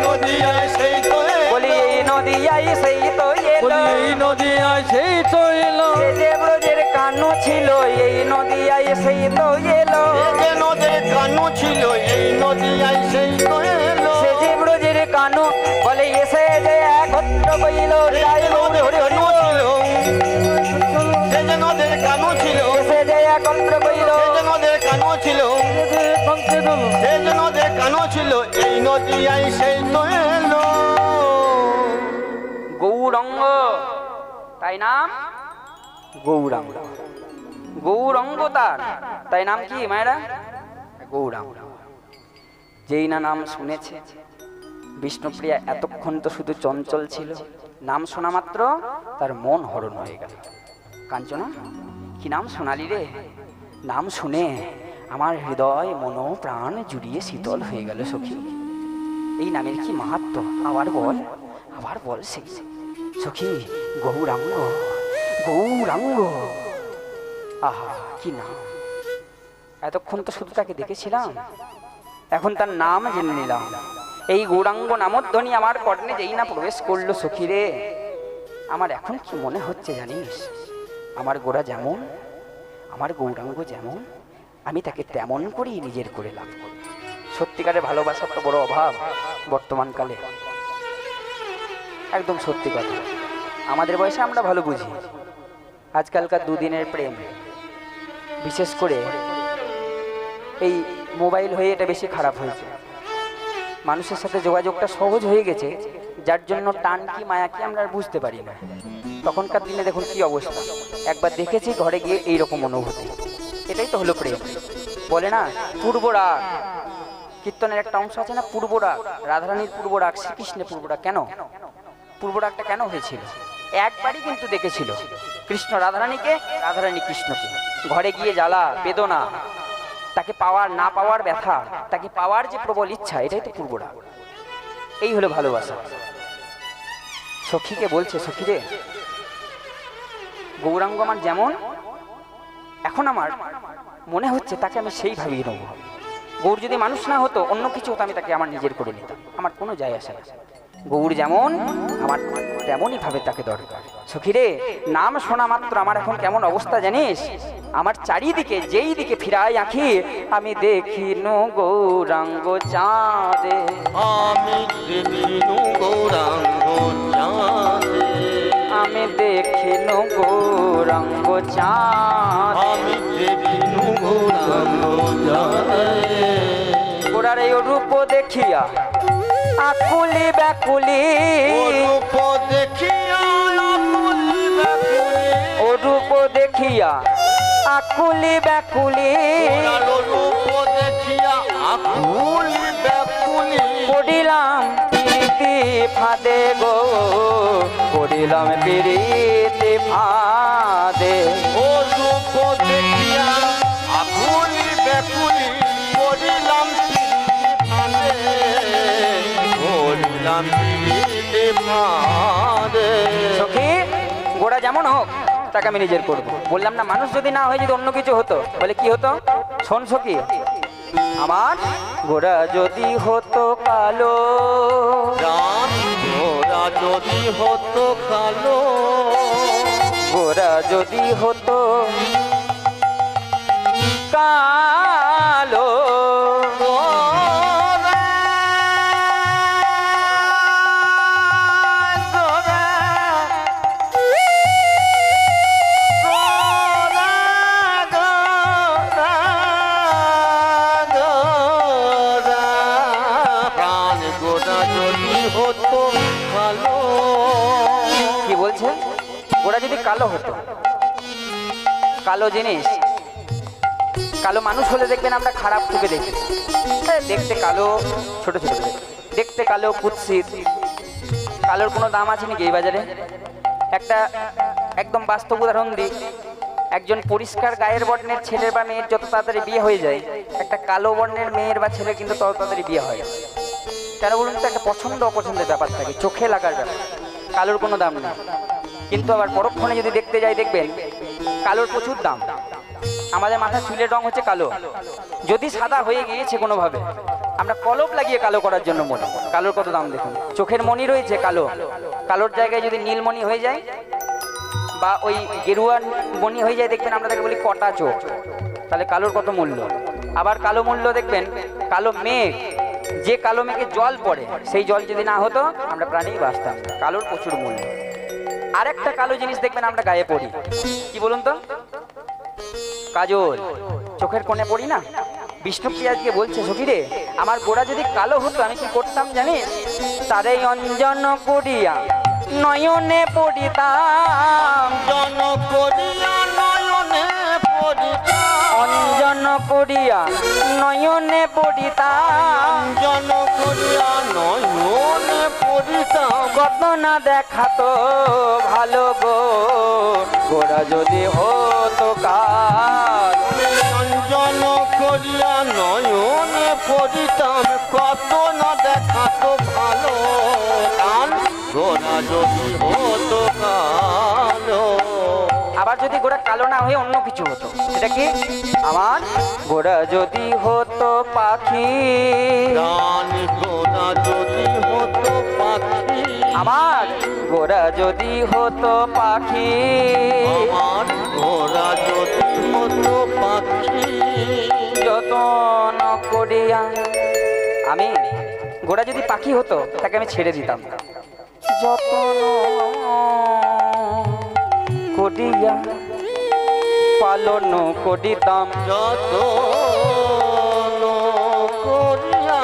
নদিয়ায় সেই তো বলি এই নদিয়াই সেই তো এলো, এই নদিয়ায় সেই তো এলো, সে যে ব্রজের কানু ছিল, এই নদিয়াই সেই তো এলো, যে নদের কানু ছিল, এই নদিয়ায় সেই তো এলো, সে যে ব্রজের কানু, বলে এসে যে একত্র কইল, যাই হরি হরি হরি ছিল, সে যে নদের কানু ছিল, এসে যে একত্র কইল, সে যে নদের কানু ছিল, সে যে নদের কানু ছিল, এই নদিয়ায় সেই তো এলো। গৌরাঙ্গ, তাই নাম গৌরাঙ্গ, গৌরাঙ্গ তার, তাই নাম কি মায়েরা? গৌরাঙ্গ। যেই না নাম শুনেছে, বিষ্ণুপ্রিয়া এতক্ষণ তো শুধু চঞ্চল ছিল, নাম শোনা মাত্র তার মন হরণ হয়ে গেল। কাঞ্চনা, কি নাম শোনালি রে? নাম শুনে আমার হৃদয় মন প্রাণ জুড়িয়ে শীতল হয়ে গেল সখী। এই নামের কি মাহাত্ম্য, আবার বল, আবার বল সেই সখী। গৌরাঙ্গ, গৌরাঙ্গ, আহা কি নাম! এতক্ষণ তো শুধু তাকে দেখেছিলাম, এখন তার নাম জেনে নিলাম। এই গৌরাঙ্গ নামধ্বনি আমার কর্ণে যেই না প্রবেশ করলো সখী রে, আমার এখন কি মনে হচ্ছে জানিস? আমার গোরা যেমন, আমার গৌরাঙ্গ যেমন, আমি তাকে তেমন করেই নিজের করে লাভ করি। সত্যিকারের ভালোবাসার তো বড় অভাব বর্তমানকালে, একদম সত্যি কথা। আমাদের বয়সে আমরা ভালো বুঝি, আজকালকার দুদিনের প্রেম, বিশেষ করে এই মোবাইল হয়ে এটা বেশি খারাপ হয়েছে। মানুষের সাথে যোগাযোগটা সহজ হয়ে গেছে, যার জন্য টান কি মায়া কি আমরা আর বুঝতে পারি না। তখনকার দিনে দেখুন কি অবস্থা, একবার দেখেছি ঘরে গিয়ে এইরকম অনুভূতি। এটাই তো হলো প্রেম। বলে না পূর্ব রাগ, কীর্তনের একটা অংশ আছে না, পূর্ব রাগ, রাধারানীর পূর্ব রাগ, শ্রীকৃষ্ণের পূর্ব রাগ। কেন পূর্ব রাগটা কেন হয়েছিল? একবারই কিন্তু দেখেছিল কৃষ্ণ রাধারানীকে, রাধারানী কৃষ্ণকে। ঘরে গিয়ে জ্বালা বেদনা, তাকে পাওয়ার না পাওয়ার ব্যথা, তাকে পাওয়ার যে প্রবল ইচ্ছা, এটাই তো পূর্ব রাগ। এই হলো ভালোবাসা। সখীকে বলছে, সখী রে, গৌরাঙ্গ আমার যেমন, এখন আমার মনে হচ্ছে তাকে আমি সেইভাবেই নেব। গৌর যদি মানুষ না হতো, অন্য কিছু হতো, আমি তাকে আমার নিজের করে নিতাম, আমার কোনো যায় আসে না। গৌর যেমন, আমার তেমনই ভাবে তাকে দরকার। সখী রে, নাম শোনা মাত্র আমার এখন কেমন অবস্থা জানিস? আমার চারিদিকে যেই দিকে ফিরাই আঁখি, আমি দেখিনু গৌরাঙ্গ চাঁদে, আমি দেখিনু গৌরাঙ্গ চাঁদে, আমি দেখিনু গৌরাঙ্গ চাঁদ, আমি দেখিনু গৌরাঙ্গ চাঁদে। গোরার এই রূপ দেখিয়া আকুলি ব্যাকুলি, রূপ দেখিয়া আকুলি ব্যাকুলি, দেখিয়া আকুলি ব্যাকুলি গোড়ার রূপ দেখিয়া আকুলি ব্যাকুলি পড়িলাম প্রীতি ফাঁদে গো, পড়িলাম প্রীতি ফাঁদে। ও রূপ দেখিয়া আকুলি ব্যাকুলি পড়িলাম ফাঁদে, পড়িলাম ফাঁদে। সখী গোড়া যেমন হোক তাকে আমি নিজের করবো। বললাম না মানুষ যদি না হয় যদি অন্য কিছু হতো, বলে কি হতো? শোন সখী, আমার গোড়া যদি হতো কালো, গোড়া যদি হতো কালো, গোড়া যদি হতো কালো, কি বলছে? গোড়া যদি কালো হতো, কালো জিনিস, কালো মানুষ হলে দেখবেন আমরা খারাপ চোখে দেখি, দেখতে কালো, ছোট ছোট দেখতে কালো, কুৎসিত। কালোর কোনো দাম আছে নাকি এই বাজারে? একটা একদম বাস্তব উদাহরণ দিই, একজন পরিষ্কার গায়ের বর্ণের ছেলের বা মেয়ের যত তাড়াতাড়ি বিয়ে হয়ে যায়, একটা কালো বর্ণের মেয়ের বা ছেলে কিন্তু তত তাড়াতাড়ি বিয়ে হয়। কেন বলুন তো? একটা পছন্দ অপছন্দের ব্যাপার থাকে, চোখে লাগার ব্যাপার। কালোর কোনো দাম নেই, কিন্তু আবার পরক্ষণে যদি দেখতে যাই দেখবেন কালোর প্রচুর দাম। আমাদের মাথার চুলের রং হচ্ছে কালো, যদি সাদা হয়ে গিয়েছে কোনোভাবে আমরা কলপ লাগিয়ে কালো করার জন্য মনে, কালোর কত দাম দেখুন। চোখের মণি রয়েছে কালো, কালোর জায়গায় যদি নীলমণি হয়ে যায় বা ওই গেরুয়া মণি হয়ে যায়, দেখবেন আমরা তাকে বলি কটা চোখ, তাহলে কালোর কত মূল্য। আবার কালো মূল্য দেখবেন, কালো মেঘ, যে কালো মেঘে জল পড়ে সেই জল যদি না হতো আমরা প্রাণী বাঁচতাম না। কালোর প্রচুর মূল্য। আরেকটা কালো জিনিস দেখবেন আমরা গায়ে পড়ি, কি বলুন তো? কাজল, চোখের কোণে পড়ি না? বিষ্ণুপ্রিয়া আজকে বলছে, সখী রে আমার গোড়া যদি কালো হতো আমি কি করতাম জানিস? তারে অঞ্জন করিয়া নয়নে পড়িতাম, জন করিয়া নয়নে পড়িতাম, অঞ্জন করিয়া নয়নে পড়িতাম, জন করিয়া নয়নে পড়িতাম। কত না দেখাতো ভালো গো, গোড়া যদি হতো কালো। অঞ্জন করিয়া নয়নে পড়িতাম, কত না দেখাতো ভালো, কান গোড়া যদি হতো কালো। আবার যদি গোড়া কালো না হয়ে অন্য কিছু হতো, সেটা কি? আমার গোড়া যদি হতো পাখি, কান গোড়া যদি হতো পাখি, আমার গোড়া যদি হতো পাখি, আমার গোড়া যদি হতো পাখি, যতন করিয়া আমি, গোড়া যদি পাখি হতো তাকে আমি ছেড়ে দিতাম, যতন করিয়া পালন করিতাম, যত করিয়া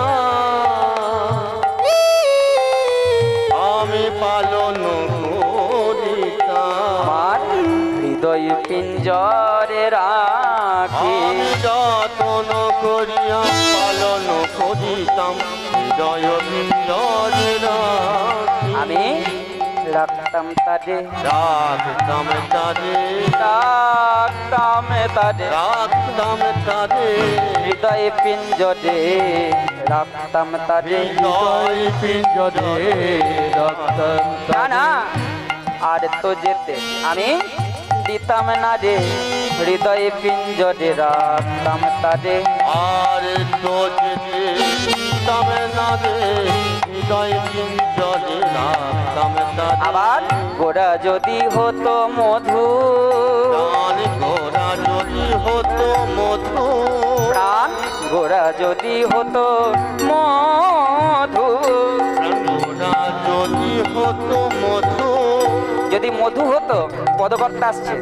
আমি পালন করিতাম। আমার হৃদয় পিঞ্জরে রাখি, আমি যতন করিয়া পালন করিতাম, হৃদয় পিঞ্জরে রাখি। আমি রাখতাম তারে, রাখতাম তারে, রাখতাম তারে, রাখতাম তারে, হৃদয় পিঞ্জরে রাখতাম তারে। হৃদয় পিঞ্জরে রাখতাম না তারে। না, আর তো যেতে আমি দিতাম না রে, হৃদয় পিঞ্জরে রাখতাম তারে। আর তো যেতে দিতাম না রে, হৃদয় পিঞ্জরে রাখতাম তারে। আবার গোড়া যদি হতো মধু, প্রাণ গোড়া যদি হতো মধু, প্রাণ গোড়া যদি হতো মধু, গোড়া যদি হতো মধু, যদি মধু হতো, পদকর্তা আসছে,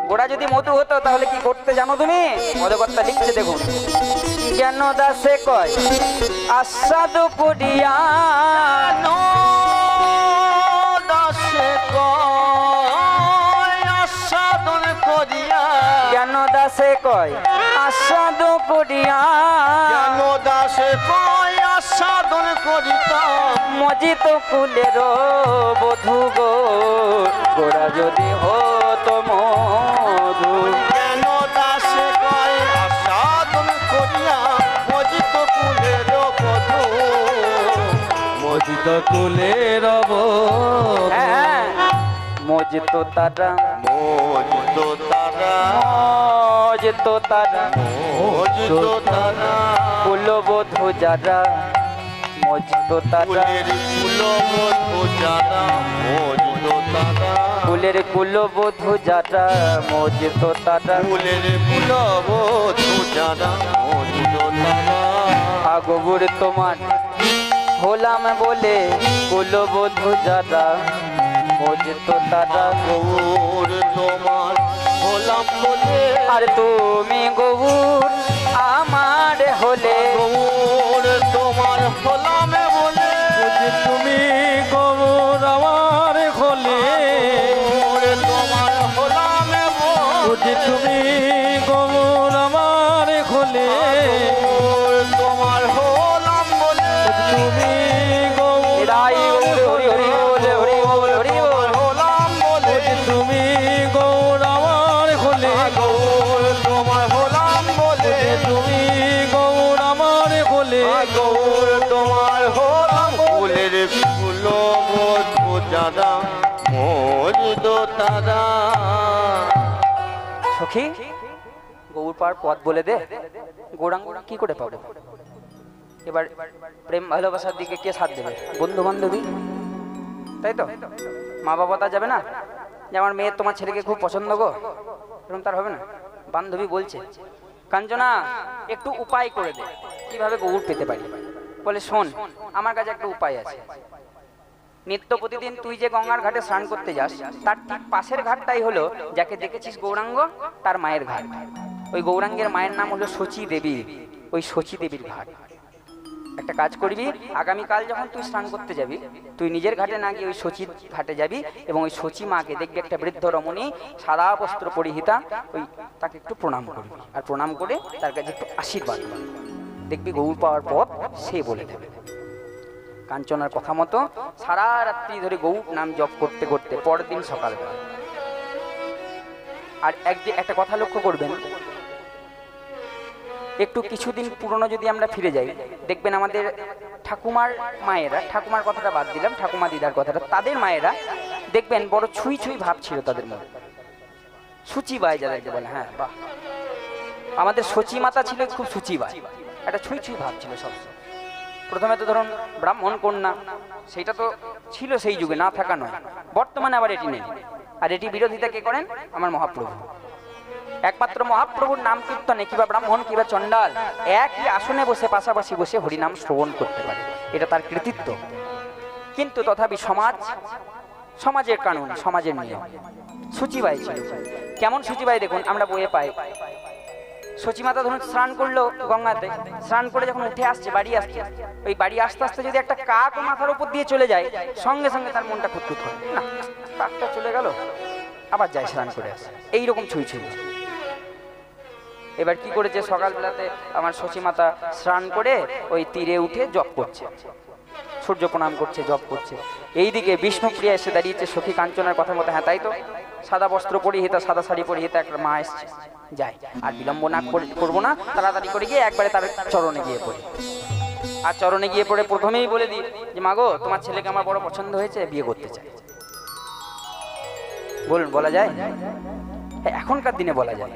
গোড়া যদি মধু হতো তাহলে কি করতে জানো তুমি? পদকর্তা লিখছে দেখুন, জ্ঞান দাসে কয় আস্বাদ করিয়া, দাসে কয় আস্বাদন করি দাসে কয় আস্বাদ করিয়া কেন দাসে কয় আস্বাদন করিতাম মজিত কুলের বধূ গো গোড়া যদি হতো মধু কেন দাসে কয় আস্বাদন করিয়া মজিত কুলের বধূ মজিত কুলের হ্যাঁ মজিত তারা মজিত তারা মজিত তারা মজিত তারা কুলবধূ যারা মজিত তারা ফুলের কুলবধূ যারা মজিত তারা ফুলের কুলবধূ যারা মজিত তারা ফুলের কুলবধূ যারা মজিত তারা আগবুর তোমার হলাম বলে কুলবধূ যারা মজিত তারা গৌর তোমার হলাম বলে আর তুমি গৌর আমার হলে গৌর তোমার হলাম বলে তুমি গৌর আমার হলে গৌর তোমার হলাম বলে তুমি গৌর আমার হলে গৌর তোমার হলাম বলে তুমি গৌর রাই হরি হরি বল হরি বল হরি বল হলাম বলে তুমি গৌর আমার হলে গৌর তোমার হলাম বলে তুমি গৌর আমার হলে গৌর তোমার হলাম ফুলের কুলবধূ যারা মজিত তারা সখী গৌর পার পথ বলে দে গৌরাঙ্গ কি করে পাবো এবার প্রেম ভালোবাসার দিকে কে সাথ দেবে বন্ধু বান্ধবী তাই তো মা বাবা তা যাবে না যে আমার মেয়ে তোমার ছেলেকে খুব পছন্দ গো এরকম তার হবে না বান্ধবী বলছে কাঞ্চনা একটু উপায় করে দে কিভাবে গৌর পেতে পারি বলে শোন আমার কাছে একটা উপায় আছে নিত্য প্রতিদিন তুই যে গঙ্গার ঘাটে স্নান করতে যাস তার ঠিক পাশের ঘাটটাই হলো যাকে দেখেছিস গৌরাঙ্গ তার মায়ের ঘাট ওই গৌরাঙ্গের মায়ের নাম হলো শচী দেবী ওই শচী দেবীর ঘাট একটা কাজ করবি আগামীকাল যখন তুই স্নান করতে যাবি তুই নিজের ঘাটে না গিয়ে ওই শচী ঘাটে যাবি এবং ওই শচী মাকে দেখবি একটা বৃদ্ধ রমণী সাদা বস্ত্র পরিহিতা ওই তাকে একটু প্রণাম করবি আর প্রণাম করে তার কাছে একটু আশীর্বাদ করবি দেখবি গৌর পাওয়ার পথ সে বলে দেবে কাঞ্চনার কথা মতো সারা রাত্রি ধরে গৌর নাম জপ করতে করতে পরের দিন সকালবেলা আর একটা কথা লক্ষ্য করবেন একটু কিছুদিন পুরনো যদি আমরা ফিরে যাই দেখবেন আমাদের ঠাকুমার মায়েরা ঠাকুমার কথাটা বাদ দিলাম ঠাকুমা দিদার কথাটা তাদের মায়েরা দেখবেন বড় ছুঁই ছুঁই ভাব ছিল তাদের মধ্যে সূচিবাই যাদেরকে বলে হ্যাঁ বাহ আমাদের সচী মাতা ছিল খুব সূচিবাই একটা ছুঁই ছুঁই ভাব ছিল সবসময় প্রথমে তো ধরুন ব্রাহ্মণ কন্যা সেইটা তো ছিল সেই যুগে না থাকা নয় বর্তমানে আবার এটি নেই আর এটি বিরোধিতা কে করেন আমার মহাপ্রভু একমাত্র মহাপ্রভুর নাম কীর্তনে কিবা ব্রাহ্মণ কিবা চণ্ডাল একই আসনে বসে পাশাপাশি বসে হরিনাম শ্রবণ করতে পারে এটা তার কৃতিত্ব কিন্তু তথাপি সমাজের কানুন সমাজের নিয়ম সূচিবাই ছিল কেমন সূচিবাই দেখুন আমরা বইয়ে পাই সচিমাতা ধরুন স্নান করলো গঙ্গাতে স্নান করে যখন উঠে আসছে বাড়ি আসছে ওই বাড়ি আসতে আসতে যদি একটা কাক মাথার উপর দিয়ে চলে যায় সঙ্গে সঙ্গে তার মনটা খুঁতখুত করে না কাকটা চলে গেল আবার যায় স্নান করে আসে এইরকম ছুঁই ছুঁই এবার কি করেছে সকালবেলাতে আমার সচিমাতা স্নান করে ওই তীরে উঠে জপ করছে সূর্য প্রণাম করছে জপ করছে এইদিকে বিষ্ণুপ্রিয়া এসে দাঁড়িয়েছে সখী কাঞ্চনার কথা মতো হ্যাঁ তাই তো সাদা বস্ত্র পরিহিতা সাদা শাড়ি পরিহিতা একটা মা এসছে যায় আর বিলম্ব না করবো না তাড়াতাড়ি করে গিয়ে একবারে তার চরণে গিয়ে পড়ি আর চরণে গিয়ে পড়ে প্রথমেই বলে দিই যে মাগো তোমার ছেলেকে আমার বড় পছন্দ হয়েছে বিয়ে করতে চাই বলুন বলা যায় হ্যাঁ এখনকার দিনে বলা যায়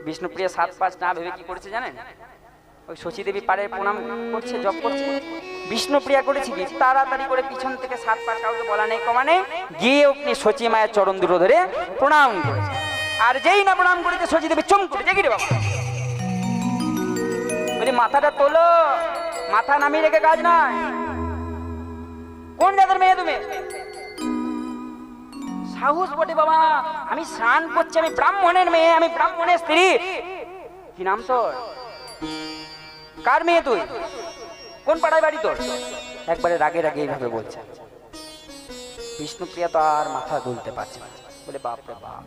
বিষ্ণুপ্রিয়া 7-5 না ভেবে কি করেছে জানেন ওই শচী দেবী পাড়ে প্রণাম করছে জপ করছে বিষ্ণুপ্রিয়া করেছে কি তাড়াতাড়ি করে পিছন থেকে 7-5 কাউকে বলা নেই কমা নেই গিয়ে আপনি শচী মায়ের চরণ দুটো ধরে প্রণাম করেছে আর যেই না প্রণাম করেছে শচী দেবী চুম করে জেগে রে বাবা বলি মাথাটা তোলো মাথা নামিয়ে রেখে কাজ নয় কোন জাতের মেয়ে তুমি সাহস বটে বাবা আমি স্নান করছি আমি ব্রাহ্মণের মেয়ে আমি ব্রাহ্মণের স্ত্রী কি নাম তোর কার মেয়ে তুই কোন পাড়ায় বাড়ি তোর একবারে রাগে রাগে এইভাবে বলছে বিষ্ণুপ্রিয়া তো আর মাথা দুলতে পারছে না বলে বাপ রে বাপ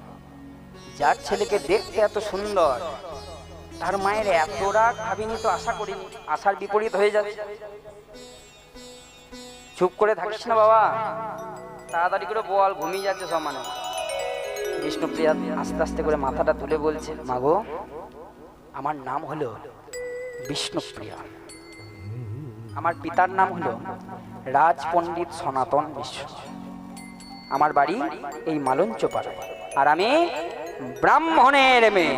যার ছেলেকে দেখতে এত সুন্দর, তার মায়ের এত রাগ ভাবিনি তো, আশা করিনি। আশার বিপরীত হয়ে যাচ্ছে। চুপ করে থাকিস না বাবা, তাড়াতাড়ি করে বল, ঘুমিয়ে যাচ্ছে সব মানুষ। বিষ্ণুপ্রিয়া আস্তে আস্তে করে মাথাটা তুলে বলছে, মাগো আমার নাম হলো বিষ্ণুপ্রিয়া, আমার পিতার নাম হলো রাজ পণ্ডিত সনাতন মিশ্র, আমার বাড়ি এই মালঞ্চপাড়ায়, আর আমি ব্রাহ্মণের মেয়ে।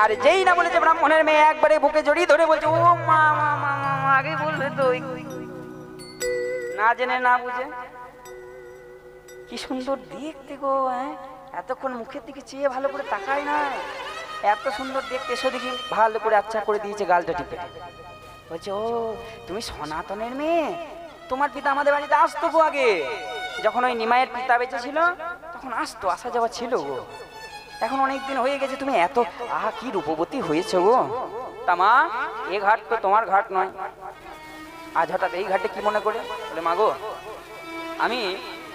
আর যেই না বলেছে ব্রাহ্মণের মেয়ে, একবারে বুকে জড়িয়ে ধরে বলছে, ও মা মা মা মা, আগে বলবে তো। না জেনে না বুঝে, কি সুন্দর দেখতে গো। এতক্ষণ মুখের দিকে চেয়ে ভালো করে তাকায় না, এত সুন্দর দেখতে। এসো দেখি, ভালো করে আচ্ছা করে দিয়েছে গালটা টিপে। বলছে, ও তুমি সনাতনের মেয়ে? তোমার পিতা আমাদের বাড়িতে আসতো গো আগে, যখন ওই নিমাইয়ের পিতা বেঁচে ছিল তখন আসতো, আসা যাওয়া ছিল গো। এখন অনেক দিন হয়ে গেছে, তুমি এত কি রূপবতী হয়েছে গো। তা মা, এ ঘাট তো তোমার ঘাট নয়, আজ হঠাৎ এই ঘাটে কি মনে করে? বলে, মাগো আমি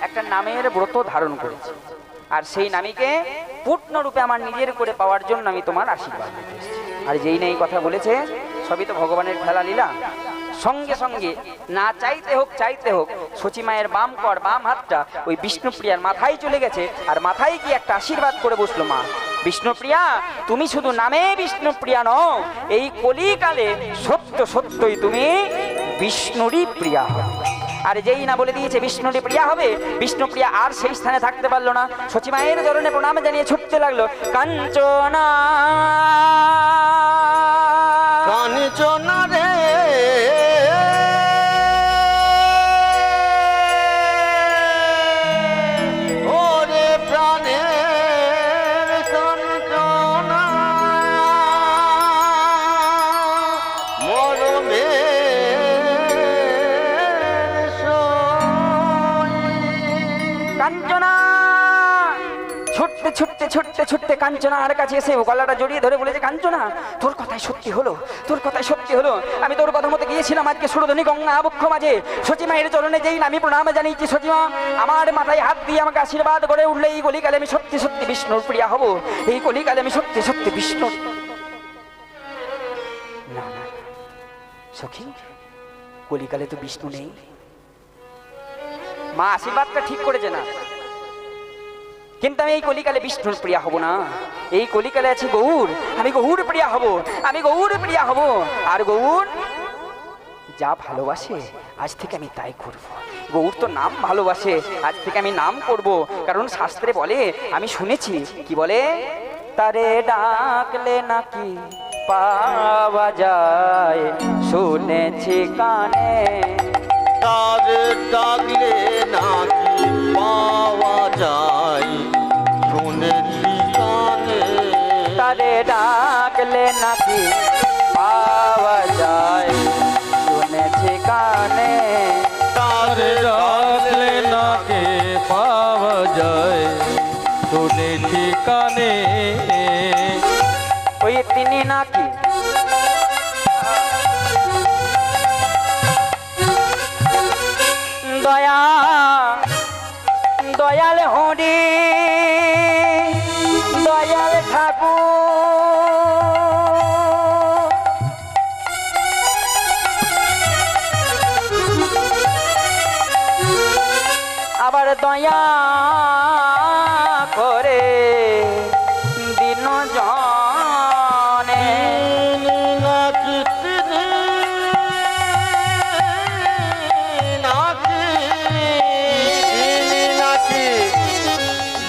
একটা নামের ব্রত ধারণ করেছি, আর সেই নামীকে পূর্ণরূপে আমার নিজের করে পাওয়ার জন্য আমি তোমার আশীর্বাদ নিতে এসেছি। আর যেই না এই কথা বলেছে, সবই তো ভগবানের খেলা লীলা। সঙ্গে সঙ্গে না চাইতে হোক চাইতে হোক, সচিমায়ের বাম কর, বাম হাতটা ওই বিষ্ণুপ্রিয়ার মাথায় চলে গেছে, আর মাথায় কি একটা আশীর্বাদ করে বসলো। মা বিষ্ণুপ্রিয়া, তুমি শুধু নামে বিষ্ণুপ্রিয়া নও, এই কলিকালে সত্য সত্যই তুমি বিষ্ণুরই প্রিয়া হবে। আর যেই না বলে দিয়েছে বিষ্ণুরই প্রিয়া হবে, বিষ্ণুপ্রিয়া আর সেই স্থানে থাকতে পারলো না, সচিমায়ের চরণে প্রণাম জানিয়ে ছুটতে লাগলো। কাঞ্চনা কাঞ্চনা রে ওরে প্রাণের কাঞ্চনা, মরমে কাঞ্চনা ছুটতে ছুটতে ছুটতে ছুটতে কাঞ্চনার কাছে এসে গলাটা জড়িয়ে ধরে বলেছে, কাঞ্চনা তোর কথাই সত্যি হলো, তোর কথাই সত্যি হলো। আমি তোর কথা মতো গিয়েছিলাম আজকে সুরধনী গঙ্গা বক্ষ মাঝে, সচিমায়ের চরণে যেই আমি প্রণাম জানিয়েছি, সচিমা আমার মাথায় হাত দিয়ে আমাকে আশীর্বাদ করে উঠলে, এই কলিকালে আমি সত্যি সত্যি বিষ্ণুর প্রিয়া হব, এই কলিকালে আমি সত্যি সত্যি বিষ্ণু। না না সখী, কলিকালে তো বিষ্ণু নেই। মা আশীর্বাদটা ঠিক করেছে না, কিন্তু আমি এই কলিকালে বিষ্ণুর প্রিয়া হব না। এই কলিকালে আছে গৌর, আমি গৌর প্রিয়া হব, আমি গৌর প্রিয়া হব। আর গৌর যা ভালোবাসে আজ থেকে আমি তাই করব। গৌর তো নাম ভালোবাসে, আজ থেকে আমি নাম করব, কারণ শাস্ত্রে বলে, আমি শুনেছি কি বলে, তারে ডাকলে নাকি পাওয়া যায়, শুনেছি কানে। তার ডাকলে নাকি পাওয়া যায়, শুনেছি কানে। তারে ডাকলে নাকি পাওয়া যায়, শুনেছি কানে। তার ডাকলে নাকে পাওয়া যায়, শুনেছি কানে। ওই তিনি নাকি দয়া দয়াল হরি, দয়াল ঠাকুর, আবার দয়া করে দিন জনে। নাকি তিনি নাকি তিনি নাকি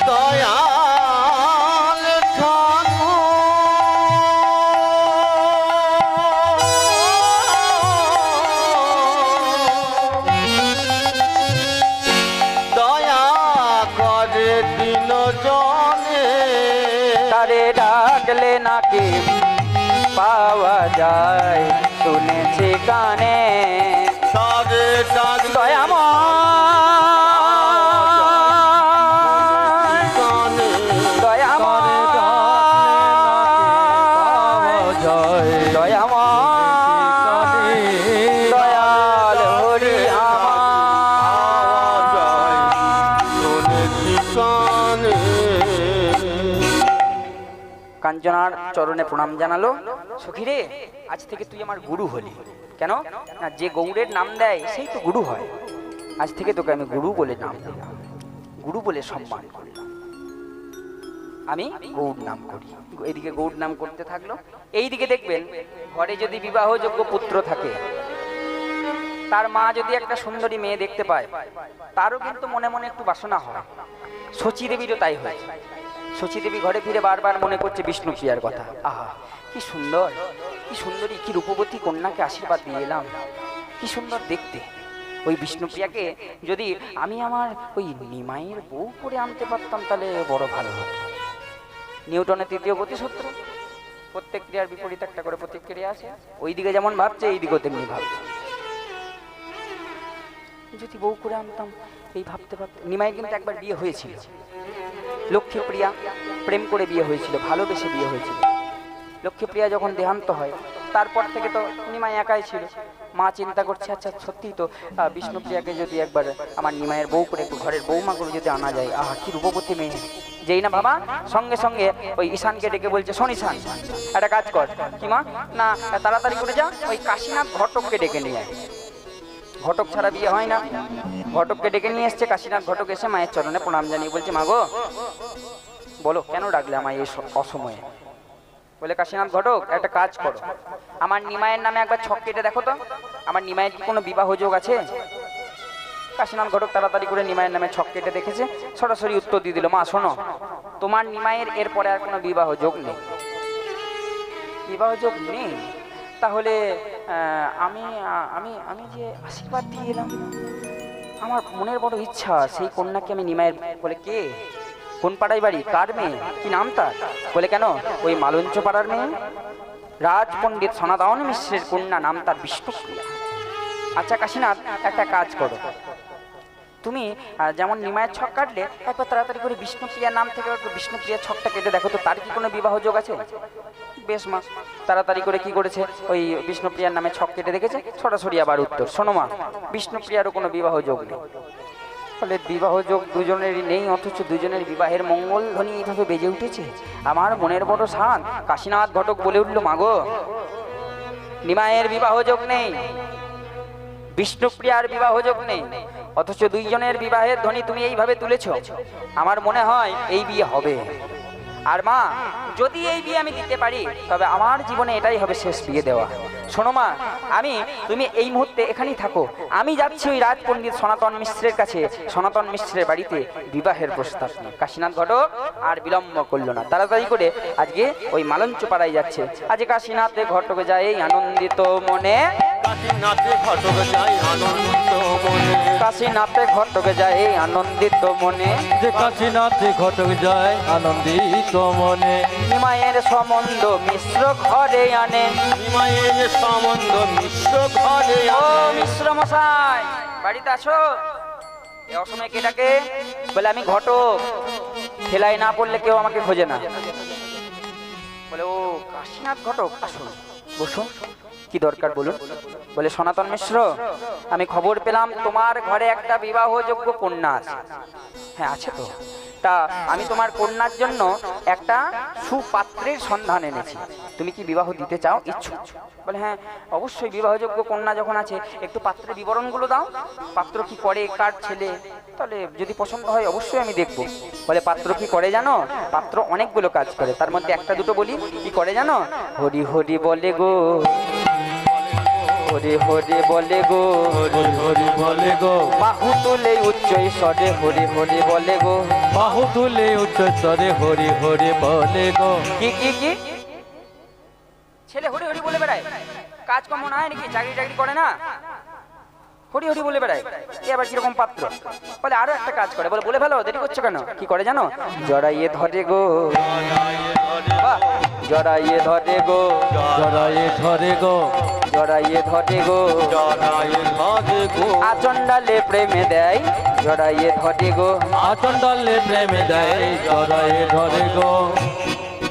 দয়াল ঠাকুর, দয়া করে দিন জনে। তারে ডাকলে নাকি পাওয়া যায়, শুনেছি কানে। তারে ডাক দয়াময় কানে। দয়াময় যায়, দয়াময় দয়াল হরি আমার। শুনেছি কানে। কাঞ্চনার চরণে প্রণাম জানালো, সখী রে আজ থেকে তুই আমার গুরু হলি। কেন না, যে গৌড়ের নাম দেয় সেই তো গুরু হয়। আজ থেকে তোকে আমি গুরু বলে নাম দিলাম, গুরু বলে সম্মান করলাম, আমি গৌড় নাম করি। এইদিকে গৌড় নাম করতে থাকলো। এইদিকে দেখবেন ঘরে যদি বিবাহযোগ্য পুত্র থাকে, তার মা যদি একটা সুন্দরী মেয়ে দেখতে পায়, তারও কিন্তু মনে মনে একটু বাসনা হয়। শচী দেবীরও তাই হয়েছে। শচী দেবী ঘরে ফিরে বারবার মনে করছে বিষ্ণুপ্রিয়ার কথা। আহা কি সুন্দর, কি সুন্দরী, কি রূপবতী কন্যাকে আশীর্বাদ দিয়ে এলাম, কি সুন্দর দেখতে। ওই বিষ্ণুপ্রিয়াকে যদি আমি আমার ওই নিমাইয়ের বউ করে আনতে পারতাম তাহলে বড় ভালো হতো। নিউটনের তৃতীয় গতিসূত্র, প্রত্যেক ক্রিয়ার বিপরীত একটা করে প্রতিক্রিয়া আছে। ওইদিকে যেমন ভাবছে এইদিকেও তেমনি ভাবছে, যদি বউ করে আনতাম এই ভাবতে ভাবতে। নিমাই কিন্তু একবার বিয়ে হয়েছিল, লক্ষ্মীপ্রিয়া প্রেম করে বিয়ে হয়েছিল, ভালোবেসে বিয়ে হয়েছিল। লক্ষ্মীপ্রিয়া যখন দেহান্ত হয় তারপর থেকে তো নিমাই একাই ছিল। মা চিন্তা করছে আচ্ছা সত্যিই তো বিষ্ণুপ্রিয়াকে যদি একবার আমার নিমাইয়ের বউ করে একটু ঘরের বৌমা করে যদি আনা যায়, আহা কি রূপবতী মেয়ে। যেই না বাবা সঙ্গে সঙ্গে ওই ঈশানকে ডেকে বলছে, শোন ঈশান একটা কাজ কর। কি মা? না তাড়াতাড়ি করে যা ওই কাশীনাথ ঘটককে ডেকে নিয়ে আয়। ঘটক ছাড়া বিয়ে হয় না। ঘটককে ডেকে নিয়ে এসছে। কাশীনাথ ঘটক এসে মায়ের চরণে প্রণাম জানিয়ে বলছে, মা গো বলো কেন ডাকলে আমায় এই অসময়ে? বলে কাশীনাথ ঘটক একটা কাজ করো, আমার নিমাইয়ের নামে একবার ছক কেটে দেখো তো, আমার নিমাইয়ের কি কোনো বিবাহ যোগ আছে? কাশীনাথ ঘটক তাড়াতাড়ি করে নিমাইয়ের নামে ছক কেটে দেখেছে, সরাসরি উত্তর দিয়ে দিল, মা শোনো তোমার নিমাইয়ের এরপরে আর কোনো বিবাহ যোগ নেই। বিবাহ যোগ নেই? তাহলে আমি আমি আমি যে আশীর্বাদ দিয়ে এলাম, আমার মনের বড় ইচ্ছা সেই কন্যাকে আমি নিমাইয়ের। বলে কে? কোন পাড়ায় বাড়ি? কার মেয়ে? কি নাম তার? বলে কেন ওই মালঞ্চ পাড়ার মেয়ে, রাজ পণ্ডিত সনাতন মিশ্রের কন্যা, নাম তার বিষ্ণুপ্রিয়া। আচ্ছা কাশীনাথ একটা কাজ করো, তুমি যেমন নিমায়ের ছক কাটলে একবার তাড়াতাড়ি করে বিষ্ণুপ্রিয়ার নাম থেকে বিষ্ণুপ্রিয়ার ছকটা কেটে দেখো তো তার কি কোনো বিবাহ যোগ আছে। বেশ মা। তাড়াতাড়ি করে কি করেছে, ওই বিষ্ণুপ্রিয়ার নামে ছক কেটে দেখেছে, সরাসরি আবার উত্তর, শোনো মা বিষ্ণুপ্রিয়ারও কোনো বিবাহ যোগ নেই। ফলে বিবাহ যোগ দুজনেরই নেই, অথচ দুজনের বিবাহের মঙ্গল ধ্বনি এইভাবে বেজে উঠেছে। আমার মনের বড় শান। কাশীনাথ ঘটক বলে উঠল, মাগো নিমায়ের বিবাহ যোগ নেই, বিষ্ণুপ্রিয়ার বিবাহ যোগ নেই, অথচ দুইজনের বিবাহের ধ্বনি তুমি এইভাবে তুলেছ। আমার মনে হয় এই বিয়ে হবে। আর মা যদি এই বিয়ে আমি দিতে পারি তবে আমার জীবনে এটাই হবে শেষ বিয়ে দেওয়া। শোনো মা, তুমি এই মুহূর্তে এখানেই থাকো, আমি যাচ্ছি ওই রাজ পণ্ডিত সনাতন মিশ্রের কাছে, সনাতন মিশ্রের বাড়িতে বিবাহের প্রস্তাব নিয়ে। কাশীনাথ ঘটক আর বিলম্ব করলো না, তাড়াতাড়ি করে আজকে ওই মালঞ্চ পাড়ায় যাচ্ছে। আজ কাশীনাথে ঘটক যায় আনন্দিত মনে, কাশীনাথে ঘটক যায় আনন্দিত মনে, কাশীনাথে ঘটক যায় আনন্দিত মনে, যে কাশীনাথে ঘটক যায় আনন্দিত মনে। নিমাইয়ের সম্বন্ধ মিশ্র ঘরে আনে, নিমাইয়ের সম্বন্ধ মিশ্র ঘরে ও আনে। মিশ্র মশাই বাড়িতে আসো। এ অসময়ে কে ডাকে? বলে আমি ঘটক, খেলায় না পড়লে কেউ আমাকে খোঁজে না। বলে ও কাশীনাথ ঘটক, আসুন বসুন, কি দরকার বলুন। বলে সনাতন মিশ্র, আমি খবর পেলাম তোমার ঘরে একটা বিবাহযোগ্য কন্যা আছে। হ্যাঁ আছে তো। তা আমি তোমার কন্যার জন্য একটা সুপাত্রের সন্ধান এনেছি, তুমি কি বিবাহ দিতে চাও, ইচ্ছুক? বলে হ্যাঁ অবশ্যই, বিবাহযোগ্য কন্যা যখন আছে একটু পাত্রের বিবরণগুলো দাও, পাত্র কি করে, কার ছেলে, তাহলে যদি পছন্দ হয় অবশ্যই আমি দেখব। বলে পাত্র কি করে জানো? পাত্র অনেকগুলো কাজ করে, তার মধ্যে একটা দুটো বলি। কি করে জানো? হরি হরি বলে গো, হরি হরি বলে গো, হরি হরি বলে গো, বাহু তুলে উচ্চ স্বরে হরি হরি বলে গো, বাহু তুলে উচ্চস্বরে হরি হরি বলে গো। কি কি কি ছেলে হরি হরি বলে বেড়ায়? কাজকর্ম নাই নাকি? চাকরি চাকরি করে না, হরি হরি বলে বেড়ায়? এ আবার কিরকম পাত্র? বলে আরো একটা কাজ করে। বলে বলে ফেলো, দেরি করছো কেন? কি করে জানো? জড়াইয়ে ধরে গো, বাহ, জড়াইয়ে ধরে গো, জড়ায়ে ধরে গো, জড়াইয়ে ধরে গো, জড়ায়ে ধরে গো, আচন্ডালে প্রেমে দেয়, জড়াইয়ে ধরে গো। আচণ্ডালে প্রেমে দেয়, জড়ায়ে ধরে গো।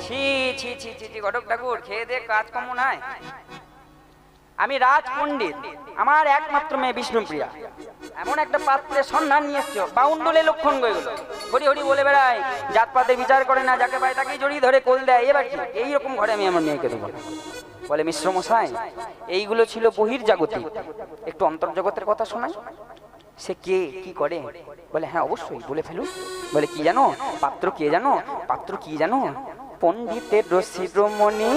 ছি ছি ছি ছি ছি, ঘটক ঠাকুর খেয়ে দে, কাজকর্ম নাই। আমি রাজ পণ্ডিত, আমার একমাত্র মেয়ে বিষ্ণুপ্রিয়া, এমন একটা পাত্রের সন্ধান নিয়ে এসছো, বাউন্ডুলে লক্ষণ এগুলো হরি হরি বলে বেড়ায়, জাতপাতের বিচার করে না, যাকে পায় তাকেই জড়িয়ে ধরে কোল দেয়। এবার কি এইরকম ঘরে আমি আমার মেয়েকে দেবো? বলে মিশ্র মশাই, এইগুলো ছিল বহির্জাগতিক, একটু অন্তর্জগতের কথা শোনাই। সে কে, কি করে? বলে হ্যাঁ অবশ্যই, বলে ফেলুন। বলে কি জানো পাত্র, কে জানো পাত্র, কি জানো? পণ্ডিতের রশিরমণি,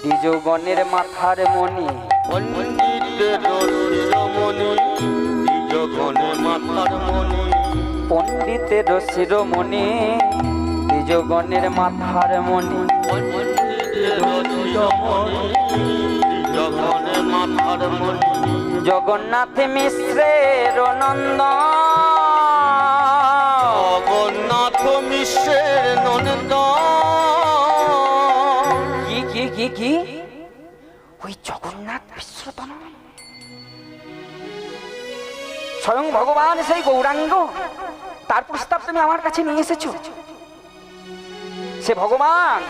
দ্বিজগণের মাথার মণি। পণ্ডিতের শিরোমণি, দ্বিজগণের মাথার মণি। পণ্ডিতের শিরোমণি, দ্বিজগণের মাথার মণি। পণ্ডিতের শিরোমণি, দ্বিজগণের মাথার মণি। জগন্নাথ মিশ্রের নন্দন, জগন্নাথ মিশ্রের নন্দন। কি কি কি কি? ওই জগন্নাথ মিশ্রতন স্বয়ং ভগবান সেই গৌরাঙ্গ, তার প্রস্তাব তুমি আমার কাছে নিয়ে এসেছো। সে ভগবান,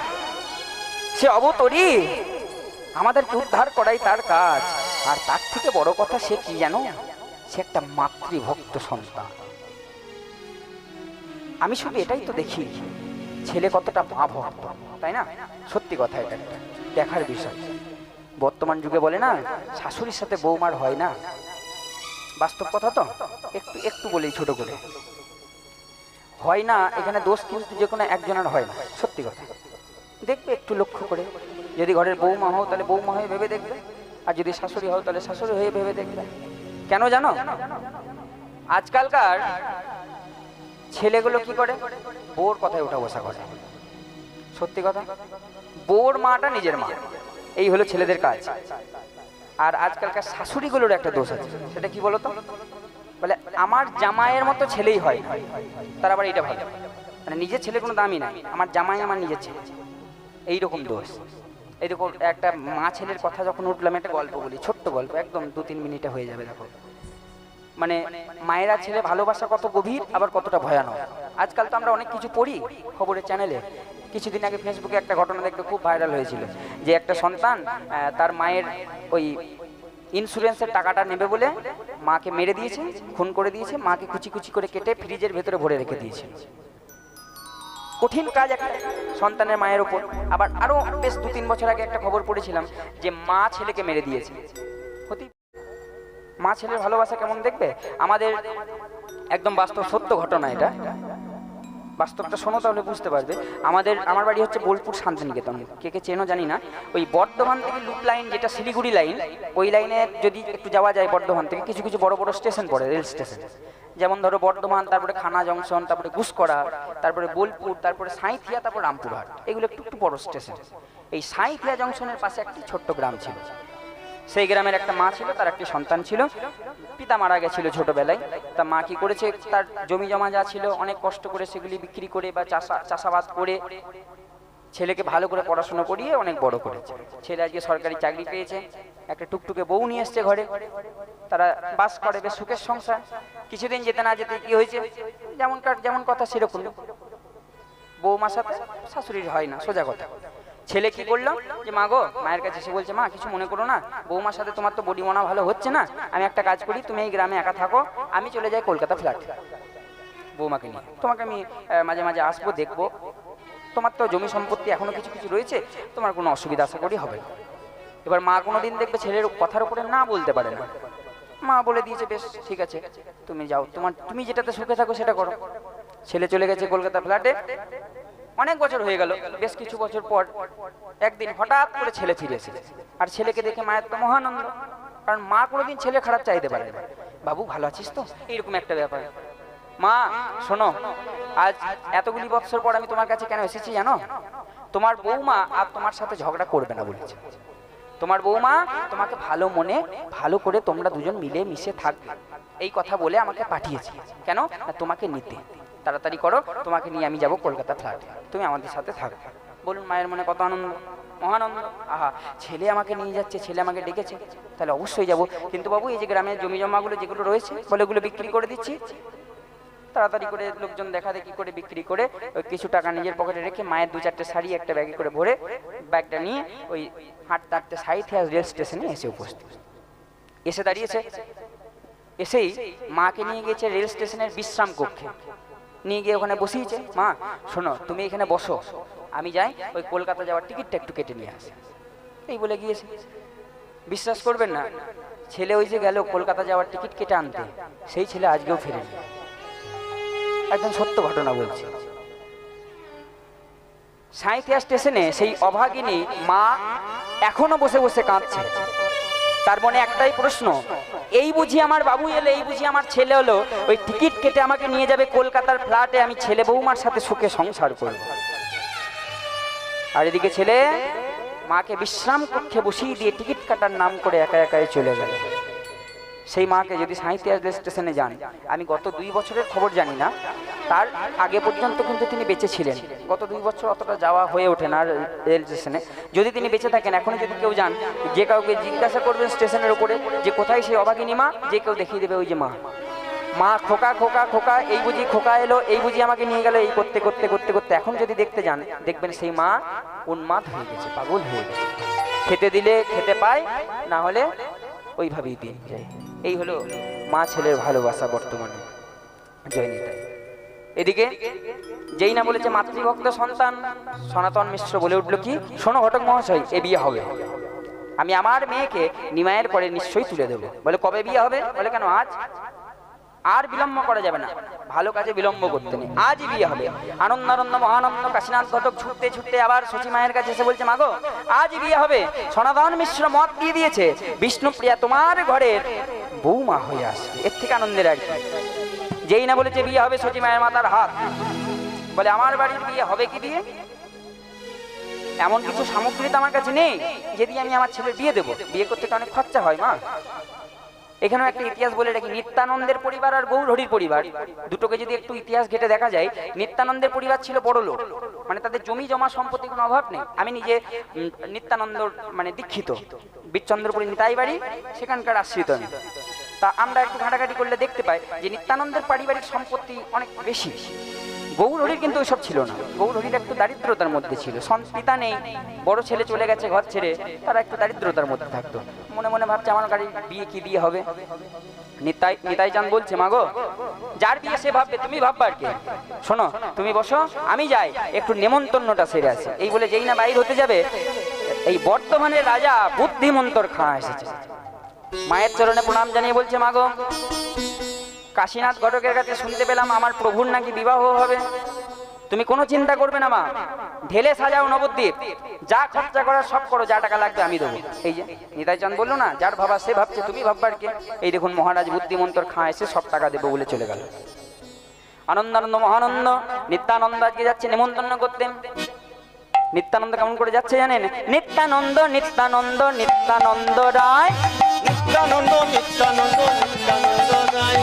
সে অবতরী, আমাদেরকে উদ্ধার করাই তার কাজ। আর তার থেকে বড় কথা সে কি জানো? সে একটা মাতৃভক্ত সন্তান। আমি শুধু এটাই তো দেখি, ছেলে কতটা মা ভক্ত, তাই না? সত্যি কথা, এটা একটা দেখার বিষয়। বর্তমান যুগে বলে না শাশুড়ির সাথে বৌমার হয় না, বাস্তব কথা তো। একটু একটু বলি ছোট করে, হয় না এখানে দোষ কিন্তু যে কোনো একজনের হয় না, সত্যি কথা। দেখবে একটু লক্ষ্য করে, যদি ঘরের বৌমা হও তাহলে বৌমা হয়ে ভেবে দেখবে, আর যদি শাশুড়ি হও তাহলে শাশুড়ি হয়ে ভেবে দেখবে। কেন জানো? আজকালকার ছেলেগুলো কি করে? বউর কথায় ওঠা বসা করে। সত্যি কথা, বউর মাটা নিজের মা, এই হলো ছেলেদের কাজ। আর আজকালকার শাশুড়িগুলোর একটা দোষ আছে, সেটা কি বলতো? বলে আমার জামাইয়ের মতো ছেলেই হয়। তার আবার এটা ভালো, মানে নিজের ছেলে কোনো দামই নাই, আমার জামাই আমার নিজের ছেলে, এইরকম দোষ। এই দেখো একটা মা ছেলের কথা যখন উঠলাম, একটা গল্প বলি, ছোট্ট গল্প, একদম 2-3 মিনিটে হয়ে যাবে। দেখো মানে মায়েরা ছেলে ভালোবাসা কত গভীর, আবার কতটা ভয়ানক। আজকাল তো আমরা অনেক কিছু পড়ি খবরের চ্যানেলে। কিছুদিন আগে ফেসবুকে একটা ঘটনা দেখতে খুব ভাইরাল হয়েছিল, যে একটা সন্তান তার মায়ের ওই ইন্স্যুরেন্সের টাকাটা নেবে বলে মাকে মেরে দিয়েছে, খুন করে দিয়েছে, মাকে কুচি কুচি করে কেটে ফ্রিজের ভেতরে ভরে রেখে দিয়েছে। কঠিন কাজ একটা সন্তানের মায়ের ওপর। আবার আরো বেশ 2-3 বছর আগে একটা খবর পড়েছিলাম যে মা ছেলেকে মেরে দিয়েছে। মা ছেলের ভালোবাসা কেমন দেখবে আমাদের, একদম বাস্তব সত্য ঘটনা এটা। বাস্তবটা শোনো তাহলে বুঝতে পারবে। আমার বাড়ি হচ্ছে বোলপুর শান্তিনিকেতন, কে কে চেনো জানি না। ওই বর্ধমান থেকে লুপ লাইন, যেটা শিলিগুড়ি লাইন, ওই লাইনে যদি একটু যাওয়া যায় বর্ধমান থেকে, কিছু কিছু বড় বড় স্টেশন পড়ে, রেল স্টেশন। যেমন ধরো বর্ধমান, তারপরে খানা জংশন, তারপরে গুসকরা, তারপরে বোলপুর, তারপরে সাঁইথিয়া, তারপর রামপুরহাট, এগুলো একটু একটু বড় স্টেশন। এই সাঁইথিয়া জংশনের পাশে একটি ছোট্ট গ্রাম ছিল। সেই গ্রামের একটা মা ছিল, তার একটি সন্তান ছিল, পিতা মারা গেছিল ছোটবেলায়। তা মা কি করেছে, তার জমি জমা যা ছিল অনেক কষ্ট করে সেগুলি বিক্রি করে বা চাষাবাদ করে ছেলেকে ভালো করে পড়াশোনা করিয়ে অনেক বড় করেছে। ছেলে আজকে সরকারি চাকরি পেয়েছে, একটা টুকটুকে বউ নিয়ে এসছে ঘরে, তারা বাস করে বেশ সুখের সংসার। কিছুদিন যেতে না যেতে কি হয়েছে, যেমন কথা সেরকম, বৌমার সাথে শাশুড়ির হয় না, সোজা কথা। ছেলে কি করলো, যে মা গো, মায়ের কাছে এসে বলছে, মা কিছু মনে করো না, বৌমার সাথে তোমার তো বডি মনা ভালো হচ্ছে না, আমি একটা কাজ করি, তুমি এই গ্রামে একা থাকো, আমি চলে যাই কলকাতা ফ্ল্যাট বৌমাকে নিয়ে, তোমাকে আমি মাঝে মাঝে আসবো, দেখবো, তোমার তো জমি সম্পত্তি এখনো কিছু কিছু রয়েছে, তোমার কোনো অসুবিধা আশা করি হবে না। এবার মা কোনোদিন দেখবে ছেলের কথার উপরে না বলতে পারে না, মা বলে দিয়েছে বেশ ঠিক আছে তুমি যাও, তুমি যেটাতে সুখে থাকো সেটা করো। ছেলে চলে গেছে কলকাতা ফ্ল্যাটে। অনেক বছর হয়ে গেল, বেশ কিছু বছর পর একদিন হঠাৎ করে ছেলে ফিরে এসেছে। আর ছেলেকে দেখে মায়ের তো মহানন্দ, কারণ মা কোনোদিন ছেলে খারাপ চাইতে পারে না। বাবু ভালো আছিস তো, এইরকম একটা ব্যাপার। মা শোনো, আজ এতগুলি বছর পর আমি তোমার কাছে কেন এসেছি জানো? তোমার বৌমা আর তোমার সাথে ঝগড়া করবে না বলেছে। তোমার বৌমা তোমাকে ভালো মনে ভালো করে তোমরা দুজন মিলে মিশে থাকবে, এই কথা বলে আমাকে পাঠিয়েছে। কেন? তোমাকে নিতে। তাড়াতাড়ি করো, তোমাকে নিয়ে আমি যাব কলকাতা ফ্ল্যাটে, তুমি আমাদের সাথে থাকো। বলুন মায়ের মনে কত আনন্দ, মহানন্দ। আহা, ছেলে আমাকে নিয়ে যাচ্ছে, ছেলে আমাকে ডেকেছে, তাহলে অবশ্যই যাব। কিন্তু বাবু এই যে গ্রামের জমি জমাগুলো যেগুলো রয়েছে বলে ওগুলো বিক্রি করে দিচ্ছি। তাড়াতাড়ি করে লোকজন দেখা দেখি করে বিক্রি করে ওই কিছু টাকা নিজের পকেটে রেখে মায়ের 2-4টে শাড়ি একটা ব্যাগে করে ভরে ব্যাগটা নিয়ে ওই হাঁটতে হাঁটতে সাঁইথিয়া রেল স্টেশনে এসে উপস্থিত। এসে দাঁড়িয়েছে, এসেই মাকে নিয়ে গেছে রেল স্টেশনের বিশ্রাম কক্ষে, নিয়ে গিয়ে ওখানে বসিয়েছে। মা শোনো, তুমি এখানে বসো, আমি যাই ওই কলকাতা যাওয়ার টিকিটটা একটু কেটে নিয়ে আসি, এই বলে গিয়েছে। বিশ্বাস করবেন না, ছেলে ওই যে গেল কলকাতা যাওয়ার টিকিট কেটে আনতে, সেই ছেলে আজকেও ফেরেনি। একদম সত্য ঘটনা বলছি। সাঁইথিয়া স্টেশনে সেই অভাগিনী মা এখনো বসে বসে কাঁদছে। তার মনে একটাই প্রশ্ন, এই বুঝি আমার বাবু এলো, এই বুঝি আমার ছেলে হলো, ওই টিকিট কেটে আমাকে নিয়ে যাবে কলকাতার ফ্ল্যাটে, আমি ছেলে বৌমার সাথে সুখে সংসার করব। আর এদিকে ছেলে মাকে বিশ্রাম কক্ষে বসিয়ে দিয়ে টিকিট কাটার নাম করে একা একাই চলে গেল। সেই মাকে যদি সাঁইথিয়া রেল স্টেশনে যান, আমি গত 2 বছরের খবর জানি না, তার আগে পর্যন্ত কিন্তু তিনি বেঁচে ছিলেন। গত 2 বছর অতটা যাওয়া হয়ে ওঠে না রেল স্টেশনে। যদি তিনি বেঁচে থাকেন, এখন যদি কেউ যান, যে কাউকে জিজ্ঞাসা করবেন স্টেশনের উপরে যে কোথায় সেই অভাগিনী মা, যে কেউ দেখিয়ে দেবে ওই যে মা। মা খোকা খোকা খোকা, এই বুঝি খোকা এলো, এই বুঝি আমাকে নিয়ে গেল, এই করতে করতে করতে করতে এখন যদি দেখতে যান, দেখবেন সেই মা উন্মাদ হয়ে গেছে, পাগল হয়ে গেছে। খেতে দিলে খেতে পায়, না হলে ওইভাবেই দিন যায়। এই হলো মা ছেলের ভালোবাসা বর্তমানে। জয় নিতাই। এদিকে যেই না বলেছে মাতৃভক্ত সন্তান, সনাতন মিশ্র বলে উঠল কি, শোনো ঘটক মহাশয়, এ বিয়ে হবে। আমি আমার মেয়েকে নিমায়ের পরে নিশ্চয়ই তুলে দেবো। বলে কবে বিয়ে হবে? বলে কেন আজ? আর বিলম্ব করা যাবে না, ভালো কাজে বিলম্ব করতে নেই, আজই বিয়ে হবে। আনন্দ আনন্দ মহানন্দ কাশীনাথ ঘটক ছুটতে ছুটতে আবার শচী মায়ের কাছে এসে বলছে, মাগো আজই বিয়ে হবে। সনাতন মিশ্র মত দিয়ে দিয়েছে, বিষ্ণুপ্রিয়া তোমার ঘরের বৌমা হয়ে আসবে। এর থেকে আনন্দের আর কি। যেই না বলেছে বিয়ে হবে, শচী মায়ের মাথার হাত। বলে আমার বাড়ির বিয়ে হবে কি দিয়ে? এমন কিছু সামগ্রী তো আমার কাছে নেই যদি আমি আমার ছেলের বিয়ে দেবো। বিয়ে করতে তো অনেক খরচা হয় মা। এখানেও একটা ইতিহাস বলে রাখি, নিত্যানন্দের পরিবার আর গৌরহরির পরিবার দুটোকে যদি একটু ইতিহাস ঘেটে দেখা যায়, নিত্যানন্দের পরিবার ছিল বড় লোক, মানে তাদের জমি জমা সম্পত্তি কোনো অভাব নেই। আমি নিজে নিত্যানন্দ মানে দীক্ষিত, বিচ্চন্দ্রপুরী নিতাই বাড়ি, সেখানকার আশ্রিত আমি। তা আমরা একটু ঘাটাঘাটি করলে দেখতে পাই যে নিত্যানন্দের পারিবারিক সম্পত্তি অনেক বেশি। গৌরহরির কিন্তু ওইসব ছিল না। গৌরহরির একটু দারিদ্রতার মধ্যে ছিল, পিতা নেই, বড় ছেলে চলে গেছে ঘর ছেড়ে, তারা একটু দারিদ্রতার মধ্যে থাকতো। মনে মনে ভাবছে আমার গাড়ির বিয়ে কি দিয়ে হবে। নিতাই চাঁদ বলছে, মাগো যার বিয়ে সে ভাববে, তুমি ভাববা আর কি। শোনো তুমি বসো, আমি যাই একটু নেমন্তন্নটা সেরে আসি। এই বলে যেই না বাইর হতে যাবে, এই বর্তমানের রাজা বুদ্ধিমন্তর খাঁ এসেছে। মায়ের চরণে প্রণাম জানিয়ে বলছে, মাগো কাশীনাথ ঘটকের কাছে শুনতে পেলাম আমার প্রভুর নাকি বিবাহ হবে। তুমি কোনো চিন্তা করবে না মা, ঢেলে সাজাও নবদ্বীপ, যা খরচা করার সব করো, যা টাকা লাগবে আমি দেবো। এই যে নিতাই চাঁদ বললো না, যার ভাবা সে ভাবছে, তুমি ভাববার কে। এই দেখুন মহারাজ বুদ্ধিমন্তর খাঁ এসে সব টাকা দেবো বলে চলে গেল। আনন্দ আনন্দ মহানন্দ নিত্যানন্দ আজকে যাচ্ছে নেমন্তন্ন করতে। নিত্যানন্দ কেমন করে যাচ্ছে জানেন? নিত্যানন্দ নিত্যানন্দ নিত্যানন্দ রায়, নিত্যানন্দ নিত্যানন্দ নিত্যানন্দ রায়,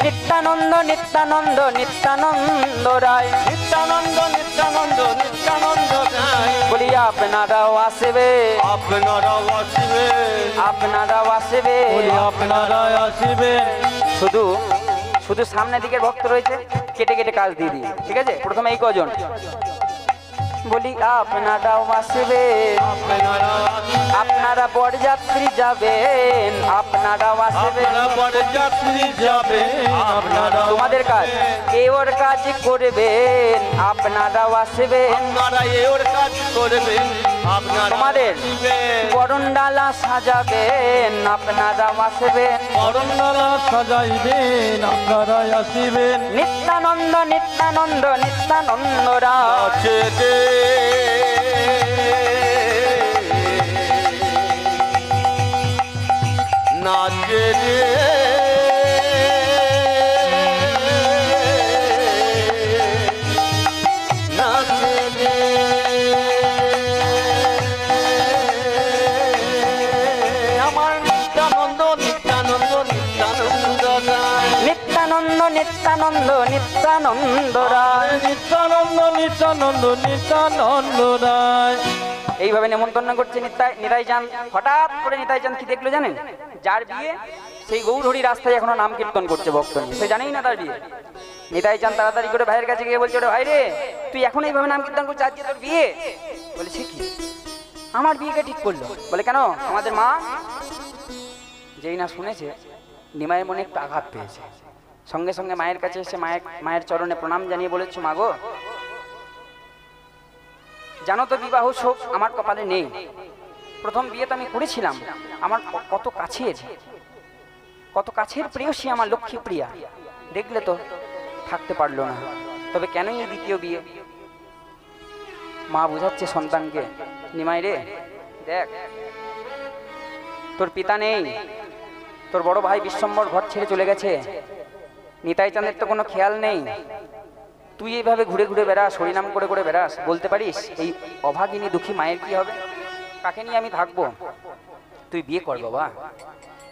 নিত্যানন্দ নিত্যানন্দ নিত্যানন্দ রায়, নিত্যানন্দ নিত্যানন্দ নিত্যানন্দ রায়। বলি আপনারাও আসবে, আপনারাও আসিবেন, আপনারাও আসবে, বলি আপনারাই আসিবেন। শুধু শুধু সামনের দিকের ভক্ত রয়েছে, কেটে কেটে কাজ দিয়ে দিই, ঠিক আছে? প্রথমে এই কজন বলি আপনারাও আসবে, আপনারা বরযাত্রী যাবেন, আপনারাও আসবে, আপনারা বরযাত্রী যাবেন, আপনারা তোমাদের কাজ এ ওর কাজ করবেন, আপনারাও আসবেন, আপনারা ওর কাজ করবেন, আপনারা তোমাদের আসিবেন। বরণডালা সাজাবেন, আপনারাও আসবেন, বরণডালা সাজাইবেন, আপনারাই আসিবেন। নিত্যানন্দ নিত্যানন্দ নিত্যানন্দ রায়, নাচে রে নাচে রে নাচে রে আমার নিত্যানন্দ নিত্যানন্দ নিত্যানন্দ রায়, নিত্যানন্দ নিত্যানন্দ নিত্যানন্দ রায়। নিত্যানন্দ নিত্যানন্দ নিত্যানন্দ রায়। এইভাবে নেমন্তন্ন করছে নিতাই চাঁদ। হঠাৎ করে নিতাই চাঁদ কি দেখলো জানেন? যার বিয়ে সেই গৌরহরি রাস্তায় এখনো নাম কীর্তন করছে ভক্ত নিয়ে, সে জানেই না তার বিয়ে। নিতাই চাঁদ তাড়াতাড়ি করে ভাইয়ের কাছে গিয়ে বলছে, ওরে ভাই রে, তুই এখন এইভাবে নাম কীর্তন করছিস, আজকে তোর বিয়ে? বলে সে কি, আমার বিয়েকে ঠিক করলো? বলে কেন, আমাদের মা। যেই না শুনেছে নিমাইয়ের মনে একটু আঘাত পেয়েছে, সঙ্গে সঙ্গে মায়ের কাছে এসে মায়ের চরণে প্রণাম জানিয়ে বলেছে, মা গো, জানো তো বিবাহ শোক আমার কপালে নেই। প্রথম বিয়ে তো আমি করেছিলাম, আমার কত কাছের প্রিয়সী আমার লক্ষ্মী প্রিয়া, দেখলে তো থাকতে পারলো না। তবে কেনই এই দ্বিতীয় বিয়ে? মা বুঝাচ্ছে সন্তানকে, নিমাই রে দেখ, তোর পিতা নেই, তোর বড় ভাই বিশ্বম্বর ঘর ছেড়ে চলে গেছে, নিতাই চাঁদের তো কোনো খেয়াল নেই, তুই এইভাবে ঘুরে ঘুরে বেড়াস, হরিনাম করে করে বেড়াস, বলতে পারিস এই অভাগিনী দুঃখী মায়ের কি হবে? কাকে নিয়ে আমি থাকবো? তুই বিয়ে কর বাবা,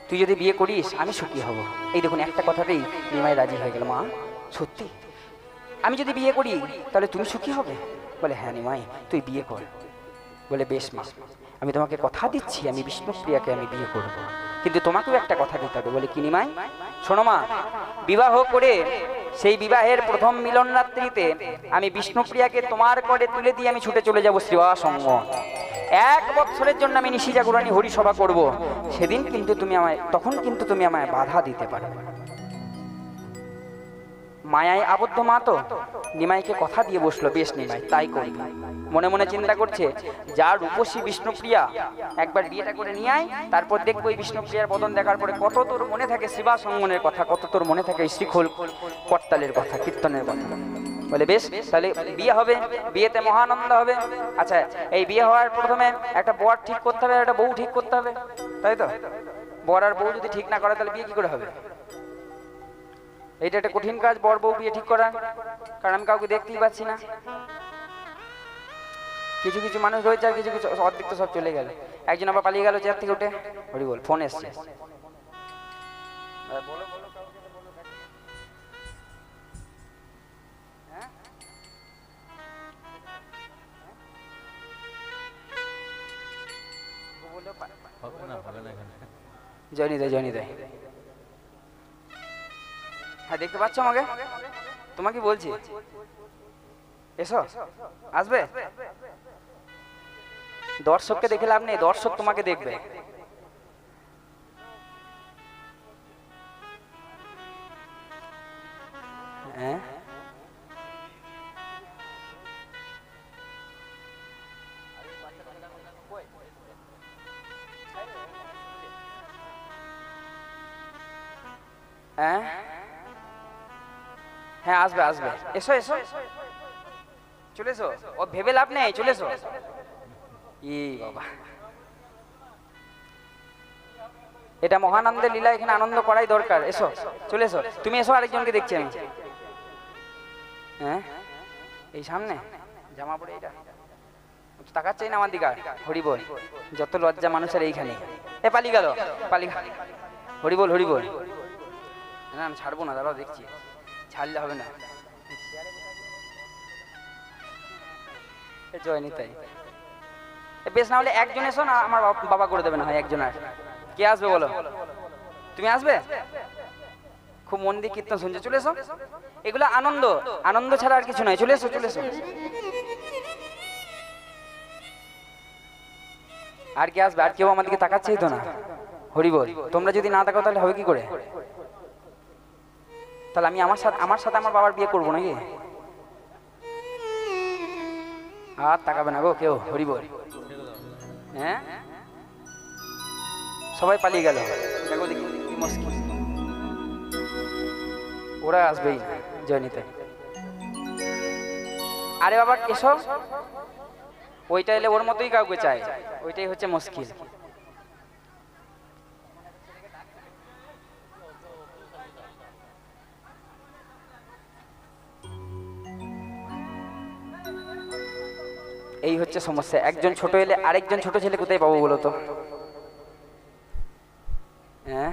তুই যদি বিয়ে করিস আমি সুখী হব। এই দেখুন, একটা কথাতেই নিমাই রাজি হয়ে গেল। মা সত্যি আমি যদি বিয়ে করি তাহলে তুমি সুখী হবে? বলে হ্যাঁ নিমাই, তুই বিয়ে কর। বলে বেশ মা, আমি তোমাকে কথা দিচ্ছি আমি বিষ্ণুপ্রিয়াকে আমি বিয়ে করব, কিন্তু তোমাকেও একটা কথা দিতে হবে। বলে কি নিমাই? শোনো মা, বিবাহ করে সেই বিবাহের প্রথম মিলন রাত্রিতে আমি বিষ্ণুপ্রিয়াকে তোমার করে তুলে দিয়ে আমি ছুটে চলে যাব শ্রীবাসঙ্গ। 1 বৎসরের জন্য আমি নিশি জাগরণী হরিসভা করব, সেদিন কিন্তু তখন কিন্তু তুমি আমায় বাধা দিতে পারবে। মায়ায় আবদ্ধ মা তো নিমাইকে কথা দিয়ে বসলো, বেশ নিমাই তাই করবি। মনে মনে চিন্তা করছে, যার রূপসী বিষ্ণুপ্রিয়া, একবার বিয়েটা করে নিয়ে আয়, তারপর দেখবো এই বিষ্ণুপ্রিয়ার বদন দেখার পরে কত তোর মনে থাকে শিবাসঙ্গনের কথা, কত তোর মনে থাকে শ্রীখোল করতালের কথা, কীর্তনের কথা। বলে বেশ, তাহলে বিয়ে হবে, বিয়েতে মহানন্দ হবে। আচ্ছা, এই বিয়ে হওয়ার প্রথমে একটা বর ঠিক করতে হবে, একটা বউ ঠিক করতে হবে, তাই তো? বর আর বউ যদি ঠিক না করে তাহলে বিয়ে কি করে হবে? এইটা একটা কঠিন কাজ, বর বউ বিয়ে ঠিক করা, কারণ আমি কাউকে দেখতেই পাচ্ছি না। কিছু কিছু মানুষ রয়েছে আর কিছু কিছু অর্ধেক তো সব চলে গেল। একজন আবার পালিয়ে গেল চেয়ার থেকে উঠে, হরি বল, ফোন এসছে। জয়নিতাই, হ্যাঁ দেখতে পাচ্ছ আমাকে? তোমাকে বলছি এসো, আসবে। দর্শককে দেখে লাভ নেই, দর্শক তোমাকে দেখবে। হ্যাঁ হ্যাঁ হ্যাঁ আসবে, এসো এসো, চলে এসো, ও ভেবে লাভ নেই, চলে এসো। বাবা, এটা মহানন্দের লীলা, এখানে আনন্দ করাই দরকার। এসো, চলে এসো, তুমি এসো, আরেকজনকে দেখছি আমি। হ্যাঁ এই সামনে জামা পরে এটা তাকাচ্ছেই না আমার দিকে, হরি বল, যত লজ্জা মানুষের এইখানে। এ পালিয়ে গেল, হরি বল, না আমি ছাড়বো না, দাঁড়াও দেখছি, ছাড়লে হবে না। জয়নিতাই, বেশ, না হলে একজন এসো না, আমার বাবা করে দেবে না হয় একজন। আর কে আসবে বলো? তুমি আসবে? খুব মন দিয়ে কীর্তন শুনছে, চলে এসো। এগুলো আনন্দ ছাড়া আর কিছু নয়, চলে এসো। আর কে আসবে? আর কেউ আমার দিকে তাকাচ্ছেই তো না, হরি বল। তোমরা যদি না তাকাও তাহলে হবে কি করে? তাহলে আমি আমার সাথে আমার বাবার বিয়ে করবো নাকি? আর তাকাবে না গো কেউ, হরি বল। হ্যাঁ সবাই পালিয়ে গেল, দেখো দেখি কি মুশকিল। ওরা আসবেই না, জয়নিতাই। আরে বাবা এসো, ওইটা এলে ওর মতোই কাউকে চাই, ওইটাই হচ্ছে মুশকিল। এই হচ্ছে সমস্যা, একজন ছোট এলে আরেকজন ছোট ছেলে কোথায় পাবো বলো তো? হ্যাঁ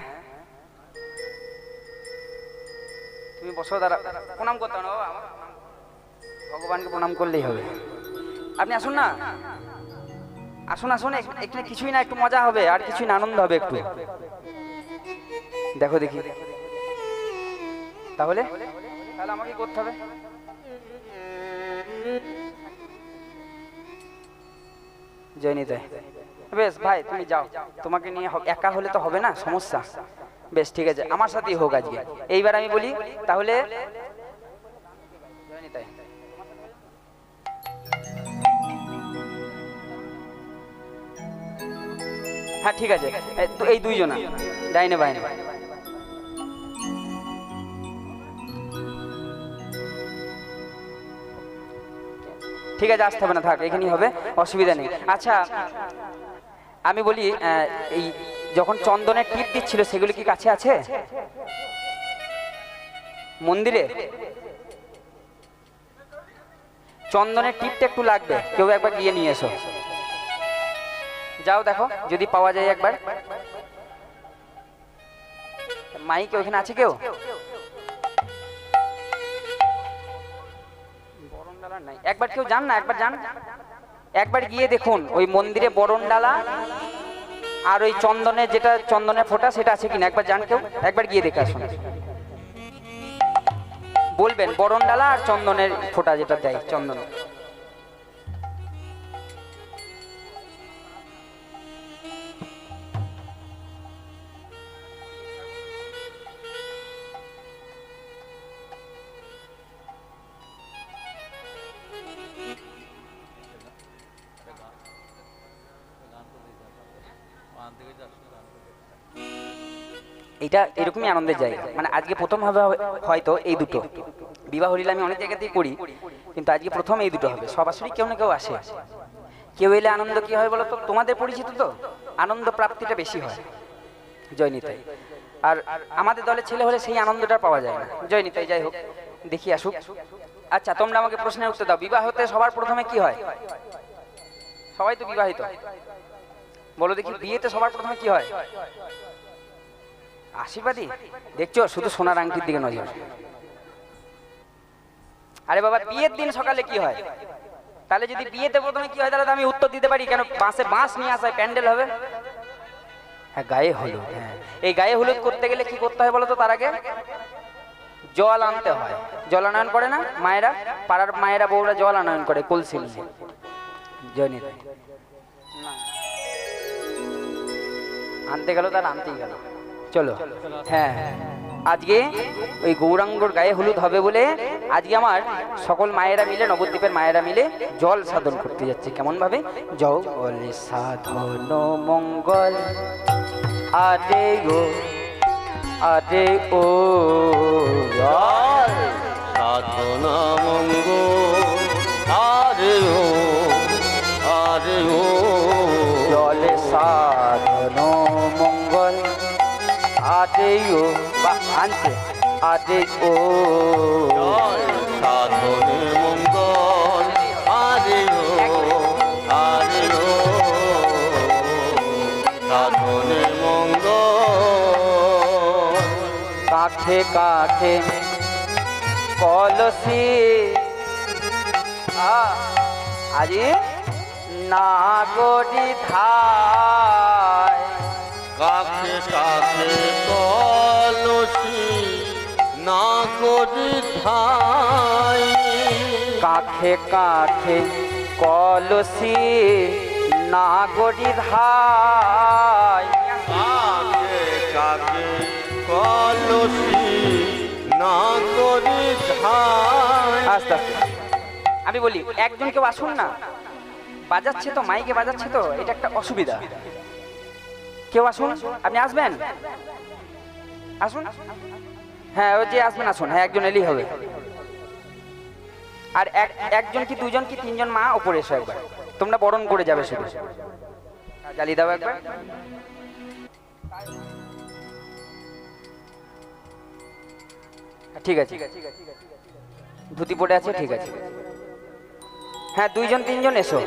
তুমি বসো, দাঁড়া, প্রণাম করতে হবে না, ভগবানকে প্রণাম করলেই হবে। আপনি আসুন না, আসুন, এখানে কিছুই না, একটু মজা হবে, আর কিছুই না, আনন্দ হবে একটু। দেখো দেখি, তাহলে আমাকে করতে হবে। জয়নিতাই, বেশ ভাই তুমি যাও, তোমাকে নিয়ে একা হলে তো হবে না, সমস্যা। বেশ ঠিক আছে, আমার সাথেই হোক আজকে। এইবার আমি বলি তাহলে, হ্যাঁ ঠিক আছে, তো এই দুইজনা ডাইনে বাইনে। ঠিক আছে, আসতে হবে না, থাক এখানেই হবে, অসুবিধা নেই। আচ্ছা আমি বলি, এই যখন চন্দনের টিপ দিচ্ছিল সেগুলি কি কাছে আছে মন্দিরে? চন্দনের টিপটা একটু লাগবে, কেউ একবার গিয়ে নিয়ে এসো। যাও দেখো যদি পাওয়া যায় একবার। মাইক ওখানে আছে কেউ? বরণডালা নাই, একবার কেউ যান না, একবার যান, একবার গিয়ে দেখুন ওই মন্দিরে বরণডালা আর ওই চন্দনের যেটা চন্দনের ফোঁটা সেটা আছে কিনা, একবার যান কেউ, একবার গিয়ে দেখে আসুন। বলবেন বরণডালা আর চন্দনের ফোঁটা যেটা দেয় চন্দন। এটা এরকমই আনন্দের জায়গা, মানে আজকে প্রথম হবে হয়তো এই দুটো। বিবাহ লীলা আমি অনেক জায়গাতেই করি, কিন্তু আজকে প্রথম এই দুটো হবে। সরাসরি কেউ না কেউ আসে, কেউ এলে আনন্দ কি হয় বলো তো? তোমাদের পরিচিত তো, আনন্দ প্রাপ্তিটা বেশি হয়। জয় নিতাই। আর আমাদের দলের ছেলে হলে সেই আনন্দটা পাওয়া যায় না। জয় নিতাই। যাই হোক, দেখি আসুক। আচ্ছা তোমরা আমাকে প্রশ্নের উত্তর দাও, বিবাহতে সবার প্রথমে কি হয়? সবাই তো বিবাহিত, বলো দেখি বিয়েতে সবার প্রথমে কি হয়? আশীর্বাদী। দেখছো, শুধু সোনার আংটির দিকে নজর। আরে বাবা, বিয়ের দিন সকালে কি হয়? তাহলে যদি বিয়েতে প্রথমে কি হয় তাহলে তো আমি উত্তর দিতে পারি, কেন বাঁশে বাঁশ নিয়ে আসা প্যান্ডেল হবে। হ্যাঁ, গায়ে হলুদ। হ্যাঁ, এই গায়ে হলুদ করতে গেলে কি করতে হয় বলো তো? তার আগে জল আনতে হয়। জল আনয়ন করে না মায়েরা, পাড়ার মায়েরা বউরা জল আনয়ন করে কলসি নিয়ে। জয়নি আনতে গেল, তার আনতেই গেল। চলো, হ্যাঁ আজকে ওই গৌরাঙ্গর গায়ে হলুদ হবে বলে আজকে আমার সকল মায়েরা মিলে, নবদ্বীপের মায়েরা মিলে জল সাধন করতে যাচ্ছে। কেমন ভাবে? জল সাধন মঙ্গল আরে ও, আরে ও জল সাধনা মঙ্গল আরে ও, আরে ও। জল সাধন মঙ্গল আরে ও, বা আনছে আরে ও। জল সাধনে মঙ্গল আরে ও, আরে ও। সাধনে মঙ্গল। কাঠে কাঠে কলসি আজি নাগরি ধায়। কাছে কাছে কলসি নাগরি ধাই। কাঠে কাঠে কলসি নাগরি ধায়। কাছে কাছে কলসি নাগরি ধাই। আস্তে আস্তে আমি বলি, একজন কেউ আসুন না, বাজাচ্ছে তো, মাইকে বাজাচ্ছে তো, এটা একটা অসুবিধা। কেউ আসুন, আপনি আসবেন, আসুন। হ্যাঁ ওই যে আসবেন, আসুন। হ্যাঁ একজন এলেই হবে। আর একজন কি দুজন কি তিনজন মা ওপরে এসো একবার, তোমরা বরণ করে যাবে শুধু। জ্বালিয়ে দাও একবার। ঠিক আছে, ধুতি পড়ে আছে, ঠিক আছে। হ্যাঁ দুইজন তিনজন এসো,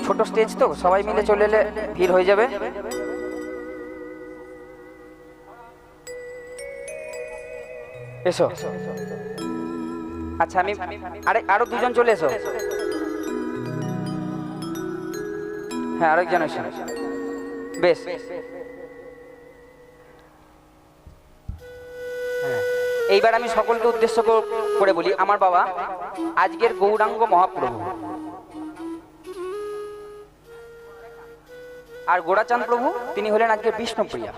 ছোট স্টেজ তো, সবাই মিলে চলে এলে ভিড় হয়ে যাবে। এসো। আচ্ছা আমি আরো দুজন চলে এসো। হ্যাঁ আরেকজন এসো। বেশ, হ্যাঁ এইবার আমি সকলকে উদ্দেশ্য করে বলি, আমার বাবা আজকের গৌরাঙ্গ মহাপ্রভু, আর গোরাচাঁদ প্রভু তিনি হলেন আজকে বিষ্ণুপ্রিয়া।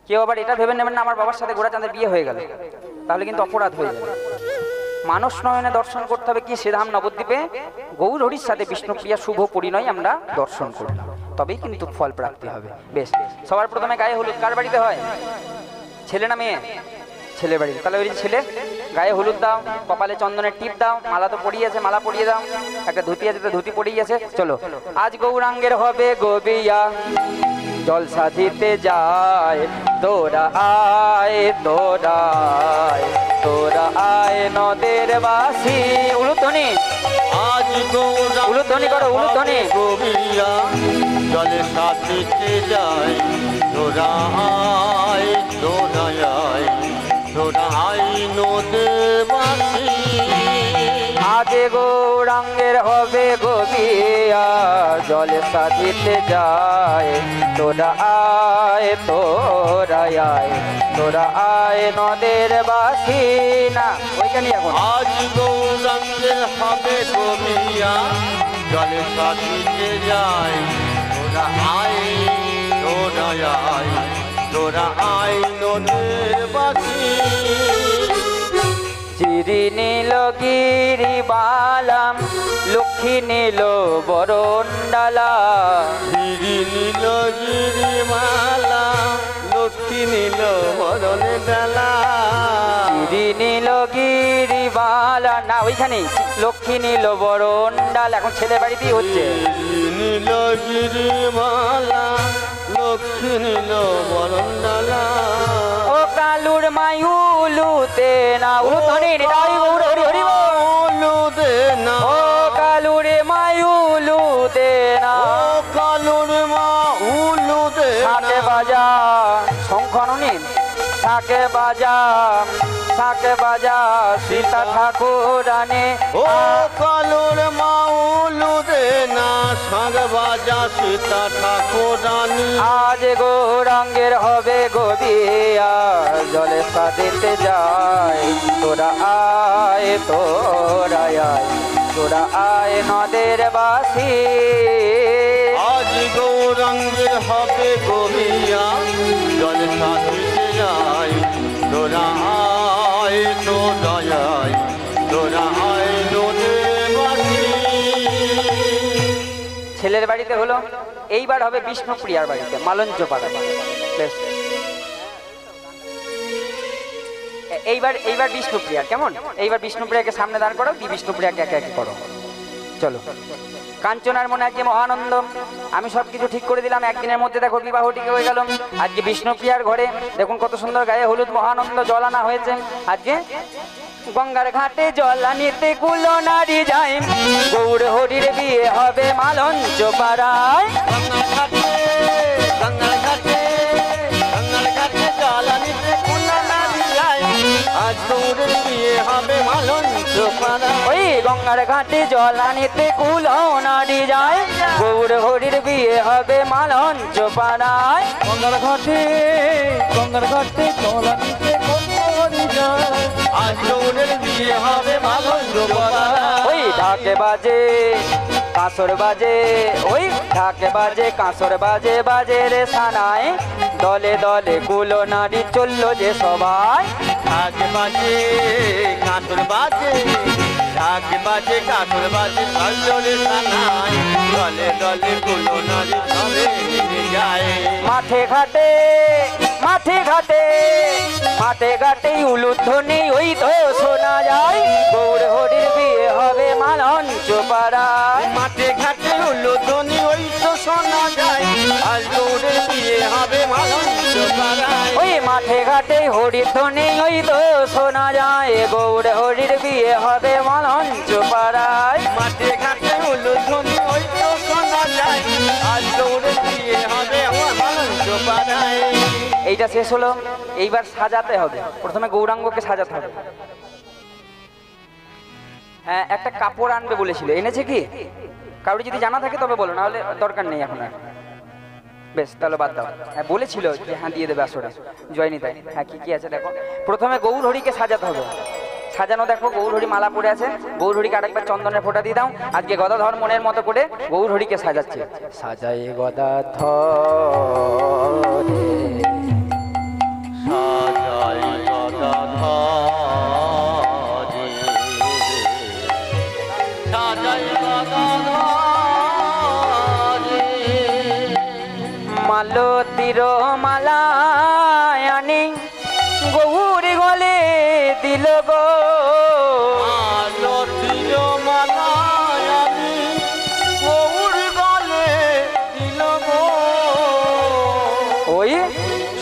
কেউ আবার এটা ভেবে নেবেন না আমার বাবার সাথে গোরাচাঁদের বিয়ে হয়ে গেল, তাহলে কিন্তু অপরাধ হয়ে যাবে। মানস নয়নে দর্শন করতে হবে কি শ্রীধাম নবদ্বীপে গৌর হরির সাথে বিষ্ণুপ্রিয়া শুভ পরিণয় আমরা দর্শন করলাম, তবেই কিন্তু ফল প্রাপ্তি হবে। বেশ, সবার প্রথমে গায়ে হলুদ কার বাড়িতে হয়? ছেলে না মেয়ে? ছেলে বাড়িতে। তাহলে ওই ছেলে গায়ে হলুদ দাও, কপালে চন্দনের টিপ দাও, মালা তো পরিয়েছে মালা পরিয়ে দাও, একটা ধুতি আছে তো ধুতি পরিয়ে আছে। চলো, আজ গৌরাঙ্গের হবে গোবিয়া, জলসা দিতে যায়, তোরা আয় তোরা আয়, তোরা আয় নদের বাসি। উলুধ্বনি, আজ উলুধ্বনি করো, উলুধ্বনি। গোবিয়া জলে সাথিতে যায়, তোরা আয় তোরা আয়, তোরা আয় নদে বাসি। আজ গৌরাঙ্গের হবে গোবিয়া, জলে সাধিতে যায়, তোরা আয় তোরা আয়, তোরা আয় নদের বাসি। না ওইখানে এখন আজ গৌরাঙ্গের হবে গোবিয়া, জলে সাথিতে যায়, তোরা আয় তোরা আয়, তোরা আয় নদের বাসি। চিরি নীল গিরিবালাম, লক্ষ্মী নীল বরণডালা, গিরি নীল গিরিমালা, লক্ষ্মী নীল বরণ ডালা। চিরি নীল গিরিবালা, না ওইখানেই লক্ষ্মী নীল বরণডালা। এখন ছেলে বাড়িতেই হচ্ছে। গিরি নীল গিরিমালা, লক্ষ্মী নীল বরণ ডালা। ও কালুর মায়ুলুতে না উলুধ্বনি, নিতাই গৌর হরি হরি বল। উলুদে না, ও কালুরে মায়ুলুতে না, ও কালুর মা উলুদে শাকে না। বাজা শঙ্খননি, শাকে বাজা, শাকে বাজা সীতা ঠাকুরানে। ও কালুর মা উলুদে না, সাগ বাজা সীতা ঠাকুরানী। আজ গৌরাঙ্গের হবে গোবিয়া, জলে সাদিতে যায়, তোরা আয় তোরা আয়, তোরা আয় নদের বাসি। আজ গৌরাঙ্গের হবে গোবিয়া, জল সাথিতে যায়, তোরা আয় তোরা আয়, তোরা আয় নদে বাসি। ছেলের বাড়িতে হলো, এইবার হবে বিষ্ণুপ্রিয়ার বাড়িতে মালঞ্চ পাড়া। বেশ, এইবার এইবার বিষ্ণুপ্রিয়া কেমন? এইবার বিষ্ণুপ্রিয়াকে সামনে দাঁড় করো, দি বিষ্ণুপ্রিয়াকে একে একে করো। চলো, কাঞ্চনার মনে আজকে মহানন্দ, আমি সবকিছু ঠিক করে দিলাম, একদিনের মধ্যে দেখো বিবাহ ঠিক হয়ে গেল। আজকে বিষ্ণুপ্রিয়ার ঘরে দেখুন কত সুন্দর গায়ে হলুদ মহানন্দ জল আনা হয়েছে। আজকে গঙ্গার ঘাটে জল আনিতে কুলো নারী যায়, গৌর হরির বিয়ে হবে মালঞ্চ পাড়ায়। গঙ্গার ঘাটে, গঙ্গার ঘাটে, গঙ্গার ঘাটে জল আনিতে কুলো নারী যায়, আজ গৌরের বিয়ে হবে মালঞ্চ পাড়ায়। ওই গঙ্গার ঘাটে জল আনিতে কুলো নারী যায়, গৌর হরির বিয়ে হবে মালঞ্চ পাড়ায়। গঙ্গার ঘাটে, গঙ্গার ঘাটে জল আনিতে কুলো যায়, আজ গৌরের বিয়ে হবে মালঞ্চ পাড়ায়। ওই ঢাকে বাজে কাঁসর বাজে, ওই ঢাকে বাজে কাঁসর বাজে, বাজে রে সানায়, দলে দলে কুলো নারী চললো যে সবাই। ঢাক বাজে কাঁসর বাজে, ঢাক বাজে কাঁসর বাজে, দলে সানায়, দলে দলে কুলো নারী সবে নেমে যায়। মাঠে ঘাটে, মাঠে ঘাটে, মাঠে ঘাটে উলুধ্বনি ওই তো শোনা যায়, গৌর হরির বিয়ে হবে মালঞ্চ পাড়ায়। মাঠে ঘাটে উলুধ্বনি ওই তো শোনা যায়, আজ গৌরের বিয়ে হবে মালঞ্চ পাড়ায়। ওই মাঠে ঘাটে হরির ধ্বনি ওই তো শোনা যায়, গৌর হরির বিয়ে হবে মালঞ্চ পাড়ায়। মাঠে ঘাটে উলুধ্বনি ওই তো শোনা যায়, আজ গৌরের বিয়ে হবে মালঞ্চ পাড়ায়। এইটা শেষ হলো, এইবার সাজাতে হবে। প্রথমে গৌরাঙ্গকে সাজাতে হবে। হ্যাঁ, একটা কাপড় আনবে বলেছিল, এনেছে কি? কারোর যদি জানা থাকে তবে বলো, নাহলে দরকার নেই এখন আর। বেশ, তাহলে বাদ দাও। হ্যাঁ বলেছিল যে হ্যাঁ দিয়ে দেবে আসরে, জয়নি তাই। হ্যাঁ কি কি আছে দেখো। প্রথমে গৌর হরিকে সাজাতে হবে। সাজানো দেখো, গৌর হরি মালা পরে আছে, গৌর হরিকে আরেকবার চন্দনের ফোঁটা দিয়ে দাও। আজকে গদাধর মনের মতো করে গৌর হরিকে সাজাচ্ছে। সাজাই গদাধর দিল গো লটিল মালায়ালি গৌর গলে দিল গো ওই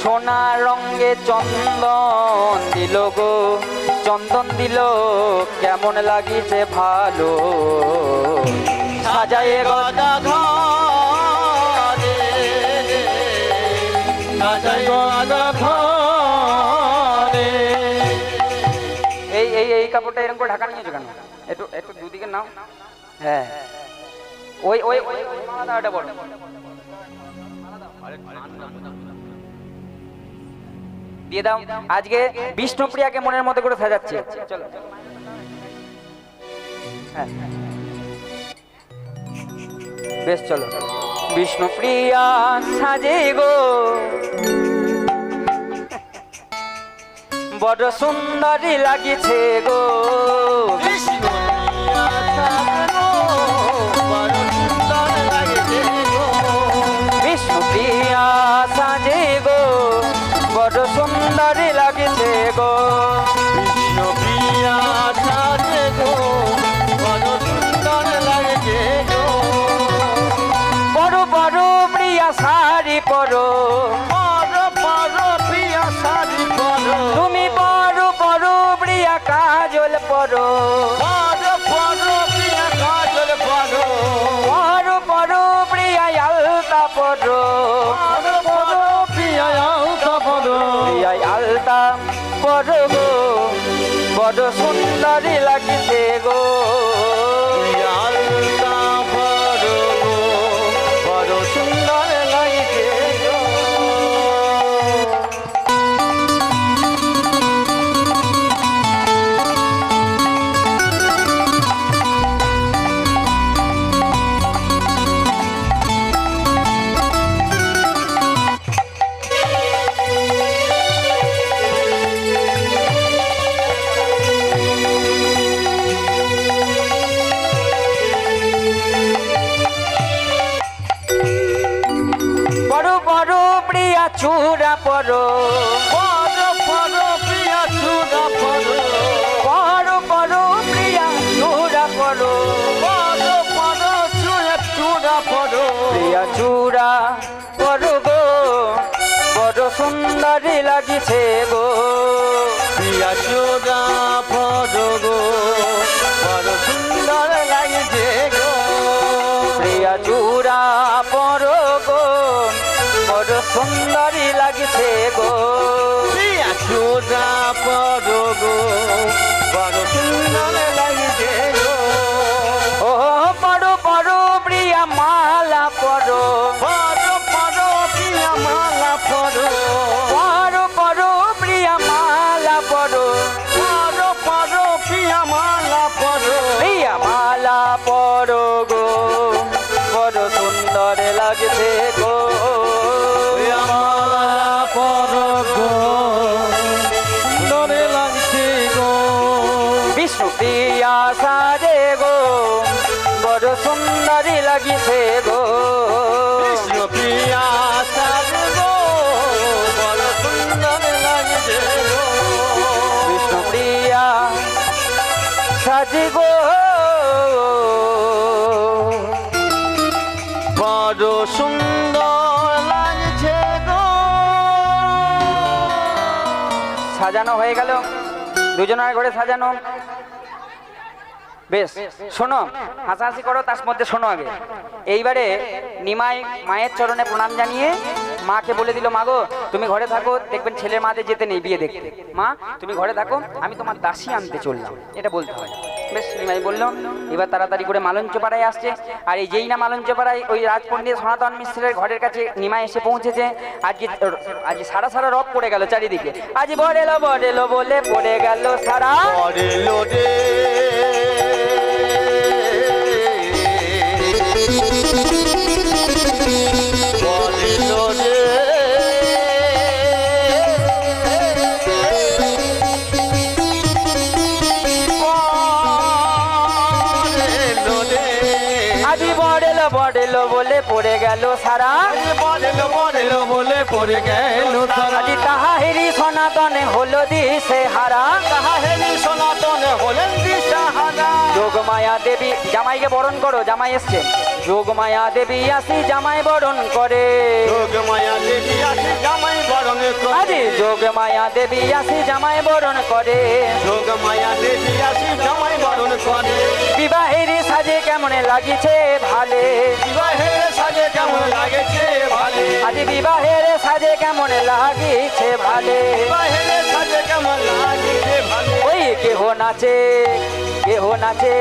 সোনা রঙে চন্দন দিল গো চন্দন দিল কেমন লাগিছে ভালো সাজায় গদা ঘরে সাজাই গদা ঘরে এই এই এই কাপড়টা এরকম করে ঢাকা নিয়েছো কেন একটু একটু দুদিকে নাও হ্যাঁ ওই ওই ওই মালাটা বড় দিয়ে দাও আজকে বিষ্ণুপ্রিয়াকে মনের মতো করে সাজাচ্ছে চলো হ্যাঁ বেশ চলো বিষ্ণুপ্রিয়া সাজে গো বড় সুন্দরী লাগিছে গো বিষ্ণুপ্রিয়া সাজে গো বড় সুন্দর লাগছে গো বিষ্ণুপ্রিয়া সাজে গো বড় সুন্দরী লাগিছে গো বিষ্ণুপ্রিয়া সাজে গো বড় সুন্দর লাগছে গো বড় বড় প্রিয়া শাড়ি পরো বড় বড় প্রিয়া শাড়ি পরো তুমি বড় বড় প্রিয়া কাজল পরো বড় বড় প্রিয়া কাজল পরো বড় বড় প্রিয়া আলতা পরো বড় বড় প্রিয়া আলতা পরো প্রিয়া আলতা পরো গো বড় সুন্দরী লাগিছে গো প্রিয়া আলতা পরো গো বড় সুন্দর লাগছে গো বড় বড় প্রিয়া চূড়া পরো বড় বড় প্রিয়া চূড়া পরো বড় বড় প্রিয়া চূড়া পরো বড় বড় চূড়া পরো প্রিয়া চূড়া পরো গো বড় সুন্দরী লাগিছে গো প্রিয়া চূড়া পরো গো বড় সুন্দর লাগছে গো প্রিয়া চূড়া পরো গো বড় সুন্দরী লাগিছে গো প্রিয়া চূড়া পরো গো বড় সুন্দর লাগছে গো ও বড় বড় প্রিয়া মালা পরো বড় বড় প্রিয়া মালা পরো বড় বড় প্রিয়া মালা পরো বড় বড় প্রিয়া মালা পরো প্রিয়া মালা পরো গো বড় সুন্দর লাগছে গো প্রিয়া মালা পরো গো সুন্দর লাগছে গো বিষ্ণুপ্রিয়া সাজে গো বড় সুন্দরী লাগিছে গো বিষ্ণুপ্রিয়া সাজে গো বড় সুন্দর লাগছে গো বিষ্ণুপ্রিয়া সাজে গো বড় সুন্দর লাগছে গো সাজানো হয়ে গেল দুজনের ঘরে সাজানো বেশ শোনো হাসাহাসি করো তার মধ্যে শোনো আগে এইবারে নিমাই মায়ের চরণে প্রণাম জানিয়ে মাকে বলে দিল মা গো তুমি ঘরে থাকো দেখবেন ছেলের মাদের যেতে নেই বিয়ে দেখতে মা তুমি ঘরে থাকো আমি তোমার দাসী আনতে চললাম এটা বলতে হয় বেশ নিমাই বলল এবার তাড়াতাড়ি করে মালঞ্চপাড়ায় আসছে আর এই যেই না মালঞ্চপাড়ায় ওই রাজপণ্ডিত সনাতন মিশ্রের ঘরের কাছে নিমাই এসে পৌঁছেছে আজ সারা সারা রব পড়ে গেল চারিদিকে আজ বড়েলো বলে পড়ে গেল সারা পরে লোডে পরে লোডে আজি বড়েলো বলে পড়ে গেল সারা বড়েলো বলে পড়ে গেল আজি তাহারি সনাতনে হলো দিশে হারা তাহা হেরি যোগমায়া দেবী, জামাইকে বরণ করো, জামাই এসছে। যোগমায়া দেবী আসি জামাই বরণ করে, যোগমায়া দেবী আসি জামাই বরণ করে, আজি যোগমায়া দেবী আসি জামাই বরণ করে, যোগমায়া দেবী আসি জামাই বরণ করে। বিবাহের সাজে কেমন লাগিছে ভালে, বিবাহের সাজে কেমন লাগেছে ভালে, আজি বিবাহের সাজে কেমন লাগিছে ভালে। বিবাহের সাজে কেমন লাগেছে ভালে। ওই কেহ নাচে, কেহ নাচে,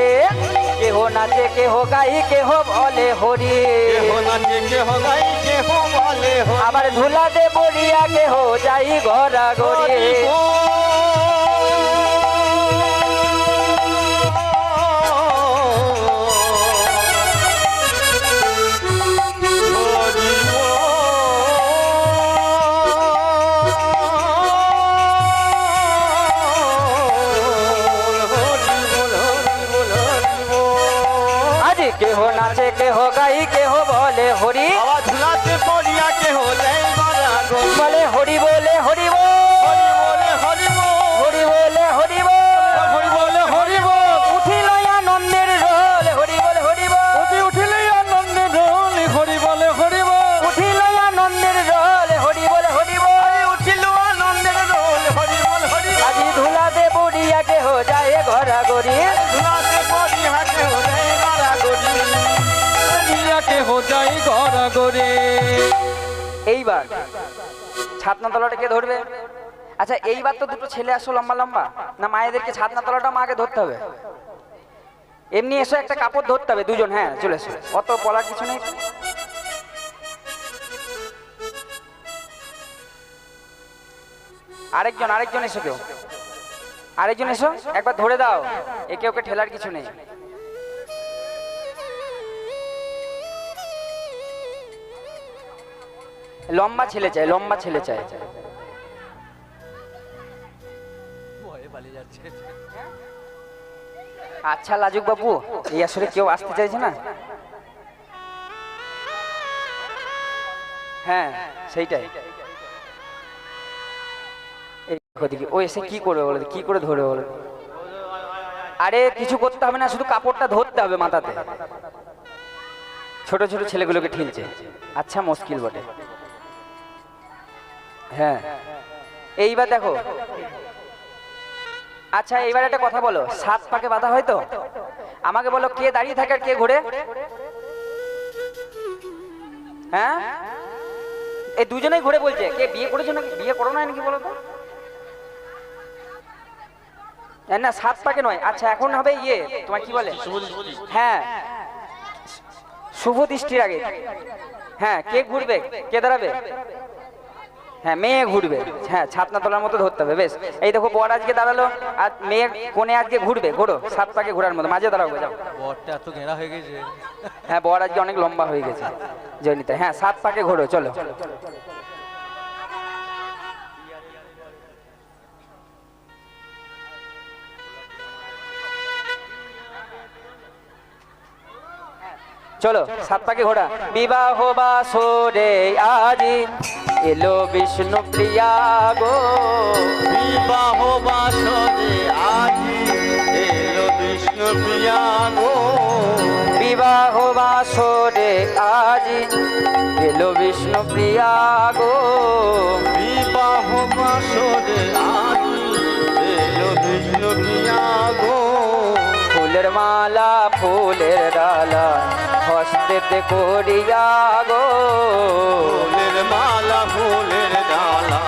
কেহ নাচে, কেহ গাই, কেহ বলে হরি, কেহ নাচে কেহ গাই কেহ বলে হরি। আবার ধুলাতে বলিয়া কেহ যাই ঘরা গড়ি। আজি কেহ নাচে, কেহ গাই, কেহ বলে হরি, আওয়াজ ধুলাতে পড়িয়া কেহ যাই ঘরা গড়ি। বলে হরি বলে হরি বল, হরি বলে হরি বল, হরি বলে হরি বল, হরি বলে হরি বল। উঠিল আনন্দের রোল, হরি বলে হরি বল, উঠিল আনন্দের ঢোল, হরি বলে হরি বল, উঠিল আনন্দের রোল, হরি বলে হরি বল। উঠিল আনন্দের রোল, হরি বল হরি বল। আজি ধুলাতে বড়িয়া কেহ যায় ঘরা গড়ি, ধুলাতে পড়িয়া কেহ যাই ঘরা গড়ি। দিয়া কেহ যাই ঘরা গড়ি। এইবার ছাতনা তলাটা কে ধরবে? আচ্ছা এইবার তো দুটো ছেলে আসো লম্বা লম্বা, না মায়েদেরকে ছাতনা তলাটা মাকে ধরতে হবে? এমনি এসো, একটা কাপড় ধরতে হবে দুজন, হ্যাঁ চলে এসো, অত বলার কিছু নেই। আরেকজন আরেকজন এসো, কেউ আরেকজন এসো, একবার ধরে দাও, একে ওকে ঠেলার কিছু নেই। লম্বা ছেলে চাই, লম্বা ছেলে চাই। আচ্ছা লাজুক বাবু, এই আসলে কেউ আসতে চাইছে না। হ্যাঁ সেইটাই। এই দেখো দেখি ও এসে কি করবে বলে, কি করে ধরবে বলে। আরে কিছু করতে হবে না, শুধু কাপড়টা ধরতে হবে মাথাতে। ছোট ছোট ছেলেগুলোকে ঠেলছে, আচ্ছা মুশকিল বটে। হ্যাঁ এইবার দেখো, আচ্ছা এইবার একটা কথা বলো, সাত পাকে বাঁধা হয় তো, আমাকে বলো কে দাঁড়িয়ে থাকে আর কে ঘুরে? হ্যাঁ এই দুজনেই ঘুরে বলছে। কে বিয়ে করেছো নাকি, বিয়ে করো না নাকি বলো তো? না সাত পাকে নয়। আচ্ছা এখন হবে ইয়ে, তোমার কি বলে, হ্যাঁ শুভ দৃষ্টির আগে। হ্যাঁ কে ঘুরবে, কে দাঁড়াবে? হ্যাঁ মেয়ে ঘুরবে, হ্যাঁ ছাতনা তোলার মতো ধরতে হবে। বেশ, এই দেখো বর আজকে দাঁড়ালো আর মেয়ে কোণে আজকে ঘুরবে, ঘোরো সাত পাকে ঘোরার মতো, মাঝে দাঁড়াবো যাও। বরটা এত ঘেরা হয়ে গেছে। হ্যাঁ বর আজকে অনেক লম্বা হয়ে গেছে জয়নিতা। হ্যাঁ সাত পাকে ঘোরো, চলো। চলো সাত পাকে ঘোড়া। বিবাহ বাসরে আজি এলো বিষ্ণু প্রিয়া গো, বিবাহ বাসরে আজি এলো বিষ্ণু প্রিয়া গো। বিবাহ বাসরে আজি এলো বিষ্ণু প্রিয়া গো, বিবাহ বাসরে আজি এলো বিষ্ণু প্রিয়া গো। ফুলের মালা ফুলের ডালা হস্তেতে করিয়া গো, ফুলের মালা ফুলের ডালা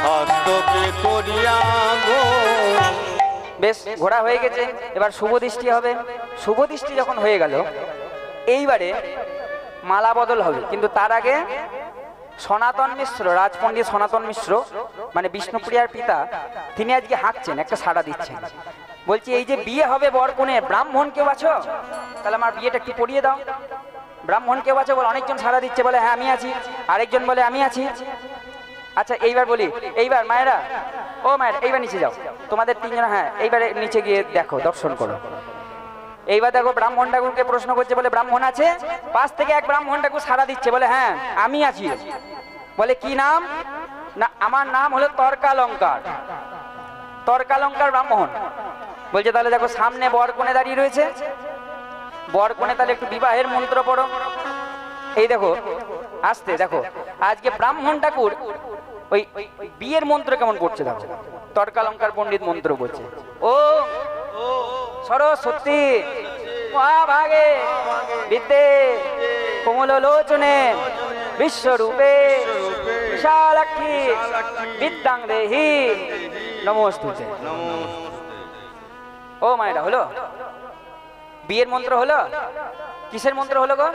হস্তকে করিয়া গো। বেশ ঘোড়া হয়ে গেছে, এবার শুভ দৃষ্টি হবে। শুভ দৃষ্টি যখন হয়ে গেল, এইবারে মালা বদল হবে, কিন্তু তার আগে সনাতন মিশ্র, রাজপণ্ডিত সনাতন মিশ্র মানে বিষ্ণুপ্রিয়ার পিতা, তিনি আজকে হাঁকছেন, একটা সাড়া দিচ্ছেন। বলছি এই যে বিয়ে হবে বর কোণে, ব্রাহ্মণ কেউ আছো? তাহলে আমার বিয়েটা একটু পড়িয়ে দাও। ব্রাহ্মণ কেউ আছো বলে, অনেকজন সাড়া দিচ্ছে, বলে হ্যাঁ আমি আছি। আরেকজন বলে আমি আছি। আচ্ছা এইবার বলি, এইবার মায়েরা, ও মায়ের এইবার নিচে যাও, তোমাদের তিনজন, হ্যাঁ এইবারে নিচে গিয়ে দেখো, দর্শন করো। এইবার দেখো ব্রাহ্মণ ঠাকুরকে প্রশ্ন করছে, বলে ব্রাহ্মণ আছে? পাশ থেকে এক ব্রাহ্মণ ঠাকুর সাড়া দিচ্ছে, বলে হ্যাঁ আমি আছি। বলে কি নাম? না আমার নাম হলো তর্কালঙ্কার। তর্কালঙ্কার ব্রাহ্মণ। বলছে তাহলে দেখো সামনে বর কনে দাঁড়িয়ে রয়েছে, বর কনে তাহলে একটু বিবাহের মন্ত্র পড়ো। এই দেখো আসতে দেখো আজকে ব্রাহ্মণ ঠাকুর ওই বিয়ের মন্ত্র কেমন করছে দেখো, তর্কালঙ্কার পণ্ডিত মন্ত্র বলছে। ও সরস্বতী মহাভাগে বিদ্যে কমলোচনে বিশ্বরূপে বিশালাক্ষী বিদ্যাং দেহি নমস্তুতে। ও মায়েরা হলো বিয়ের মন্ত্র হলো, কিসের মন্ত্র হলো গো?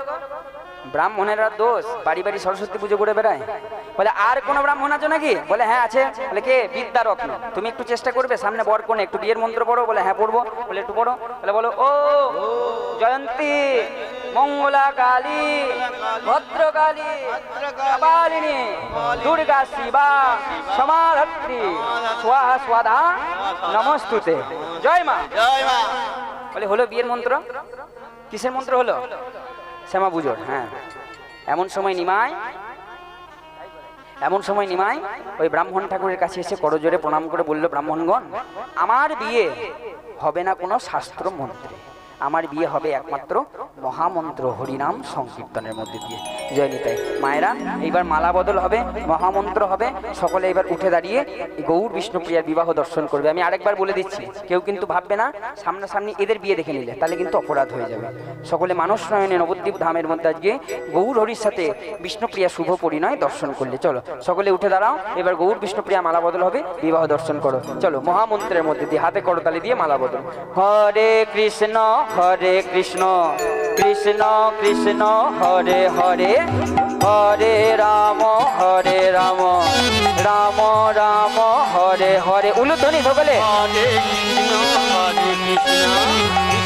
ব্রাহ্মণেরা দোষ, বাড়ি বাড়ি সরস্বতী পুজো করে বেড়ায়। বলে আর কোনো ব্রাহ্মণ আছে নাকি? বলে হ্যাঁ আছে। বলে কে? বিদ্যারত্ন। তুমি একটু চেষ্টা করবে সামনে বর কোণে একটু বিয়ের মন্ত্র পড়ো। বলে হ্যাঁ পড়বো। বলে একটু পড়ো। বলে বলো ও জয়ন্তী মঙ্গলা কালী ভদ্রকালী কপালিনী দুর্গা শিবা সমাধাত্রী স্বাহা স্বাধা নমস্তুতে। জয় মা। জয় মা। বলে হলো বিয়ের মন্ত্র। কিসের মন্ত্র হলো? শ্যামা পুজোর। হ্যাঁ এমন সময় নিমাই ওই ব্রাহ্মণ ঠাকুরের কাছে এসে করজোরে প্রণাম করে বলল, ব্রাহ্মণগণ আমার বিয়ে হবে না কোনো শাস্ত্র মন্ত্রে, আমার বিয়ে হবে একমাত্র মহামন্ত্র হরিনাম সংকীর্তনের মধ্যে দিয়ে। জয় নিতাই। মায়েরা এইবার মালা বদল হবে, মহামন্ত্র হবে, সকলে এবার উঠে দাঁড়িয়ে গৌর বিষ্ণুপ্রিয়ার বিবাহ দর্শন করবে। আমি আরেকবার বলে দিচ্ছি, কেউ কিন্তু ভাববে না সামনাসামনি এদের বিয়ে দেখে নিলে, তাহলে কিন্তু অপরাধ হয়ে যাবে। সকলে মানস নয়নে নবদ্বীপ ধামের মধ্যে আজকে গৌর হরির সাথে বিষ্ণুপ্রিয়া শুভ পরিণয় দর্শন করলে। চলো সকলে উঠে দাঁড়াও, এবার গৌর বিষ্ণুপ্রিয়া মালা বদল হবে, বিবাহ দর্শন করো। চলো মহামন্ত্রের মধ্যে দিয়ে হাতে করতালি দিয়ে মালা বদল। হরে কৃষ্ণ হরে কৃষ্ণ কৃষ্ণ কৃষ্ণ হরে হরে হরে রাম রাম রাম হরে হরে। উলুধ্বনি সকলে। হরে কৃষ্ণ কৃষ্ণ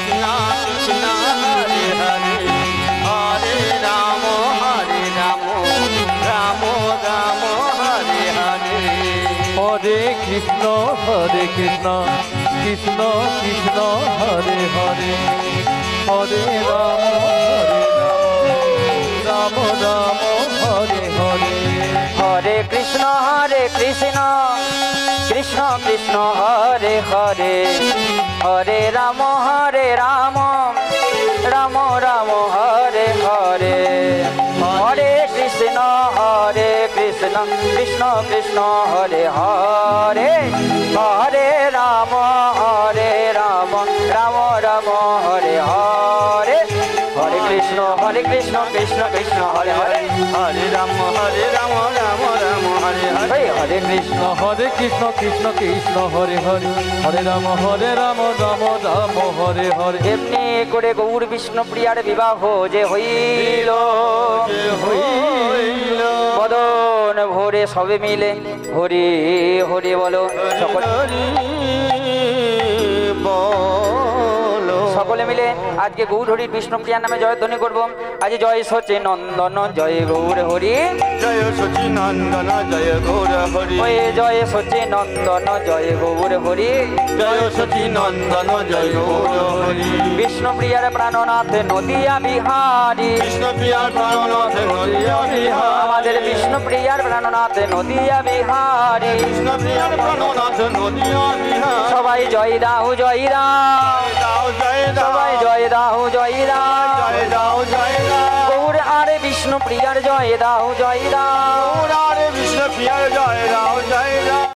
কৃষ্ণ হরে হরে হরে রাম রাম রাম হরে হরে। হরে কৃষ্ণ কৃষ্ণ কৃষ্ণ হরে হরে হরে রাম রাম হরে হরে। হরে কৃষ্ণ কৃষ্ণ কৃষ্ণ হরে হরে হরে রাম রাম রাম হরে হরে। হরে কৃষ্ণ কৃষ্ণ কৃষ্ণ হরে হরে হরে রাম রাম রাম হরে হরে। হরে কৃষ্ণ কৃষ্ণ কৃষ্ণ হরে হরে হরে রাম রাম রাম হরে হরে। হরে কৃষ্ণ কৃষ্ণ কৃষ্ণ হরে হরে হরে রাম রাম রাম হরে হরে। এমনি করে গৌর বিষ্ণুপ্রিয়ার বিবাহ যে হইল বদন ভোরে সবে মিলে হরি হরি বলো। সকলে মিলে আজকে গৌর হরির বিষ্ণুপ্রিয়ার নামে জয়ধ্বনি করবো। আজ জয় সচে নন্দন জয় গৌর হরি, জয় সচি নন্দন জয় গৌর হরি, জয় সচে নন্দন জয় গৌর হরি, জয় সচি নন্দন জয় গৌর হরি। বিষ্ণুপ্রিয়ার প্রাণনাথ নদিয়া বিহারী, কৃষ্ণপ্রিয়ার প্রাণনাথ নদিয়া বিহারী, আমাদের বিষ্ণুপ্রিয়ার প্রাণনাথ নদিয়া বিহারী, কৃষ্ণপ্রিয়ার প্রাণনাথ নদিয়া বিহারী। সবাই জয় দাও জয় রাম, সবাই জয় দাও জয় রাম, জয় দাও জয় রাম। গৌর আর বিষ্ণুপ্রিয়ার জয় দাও জয় রাম, গৌর আর বিষ্ণুপ্রিয়ার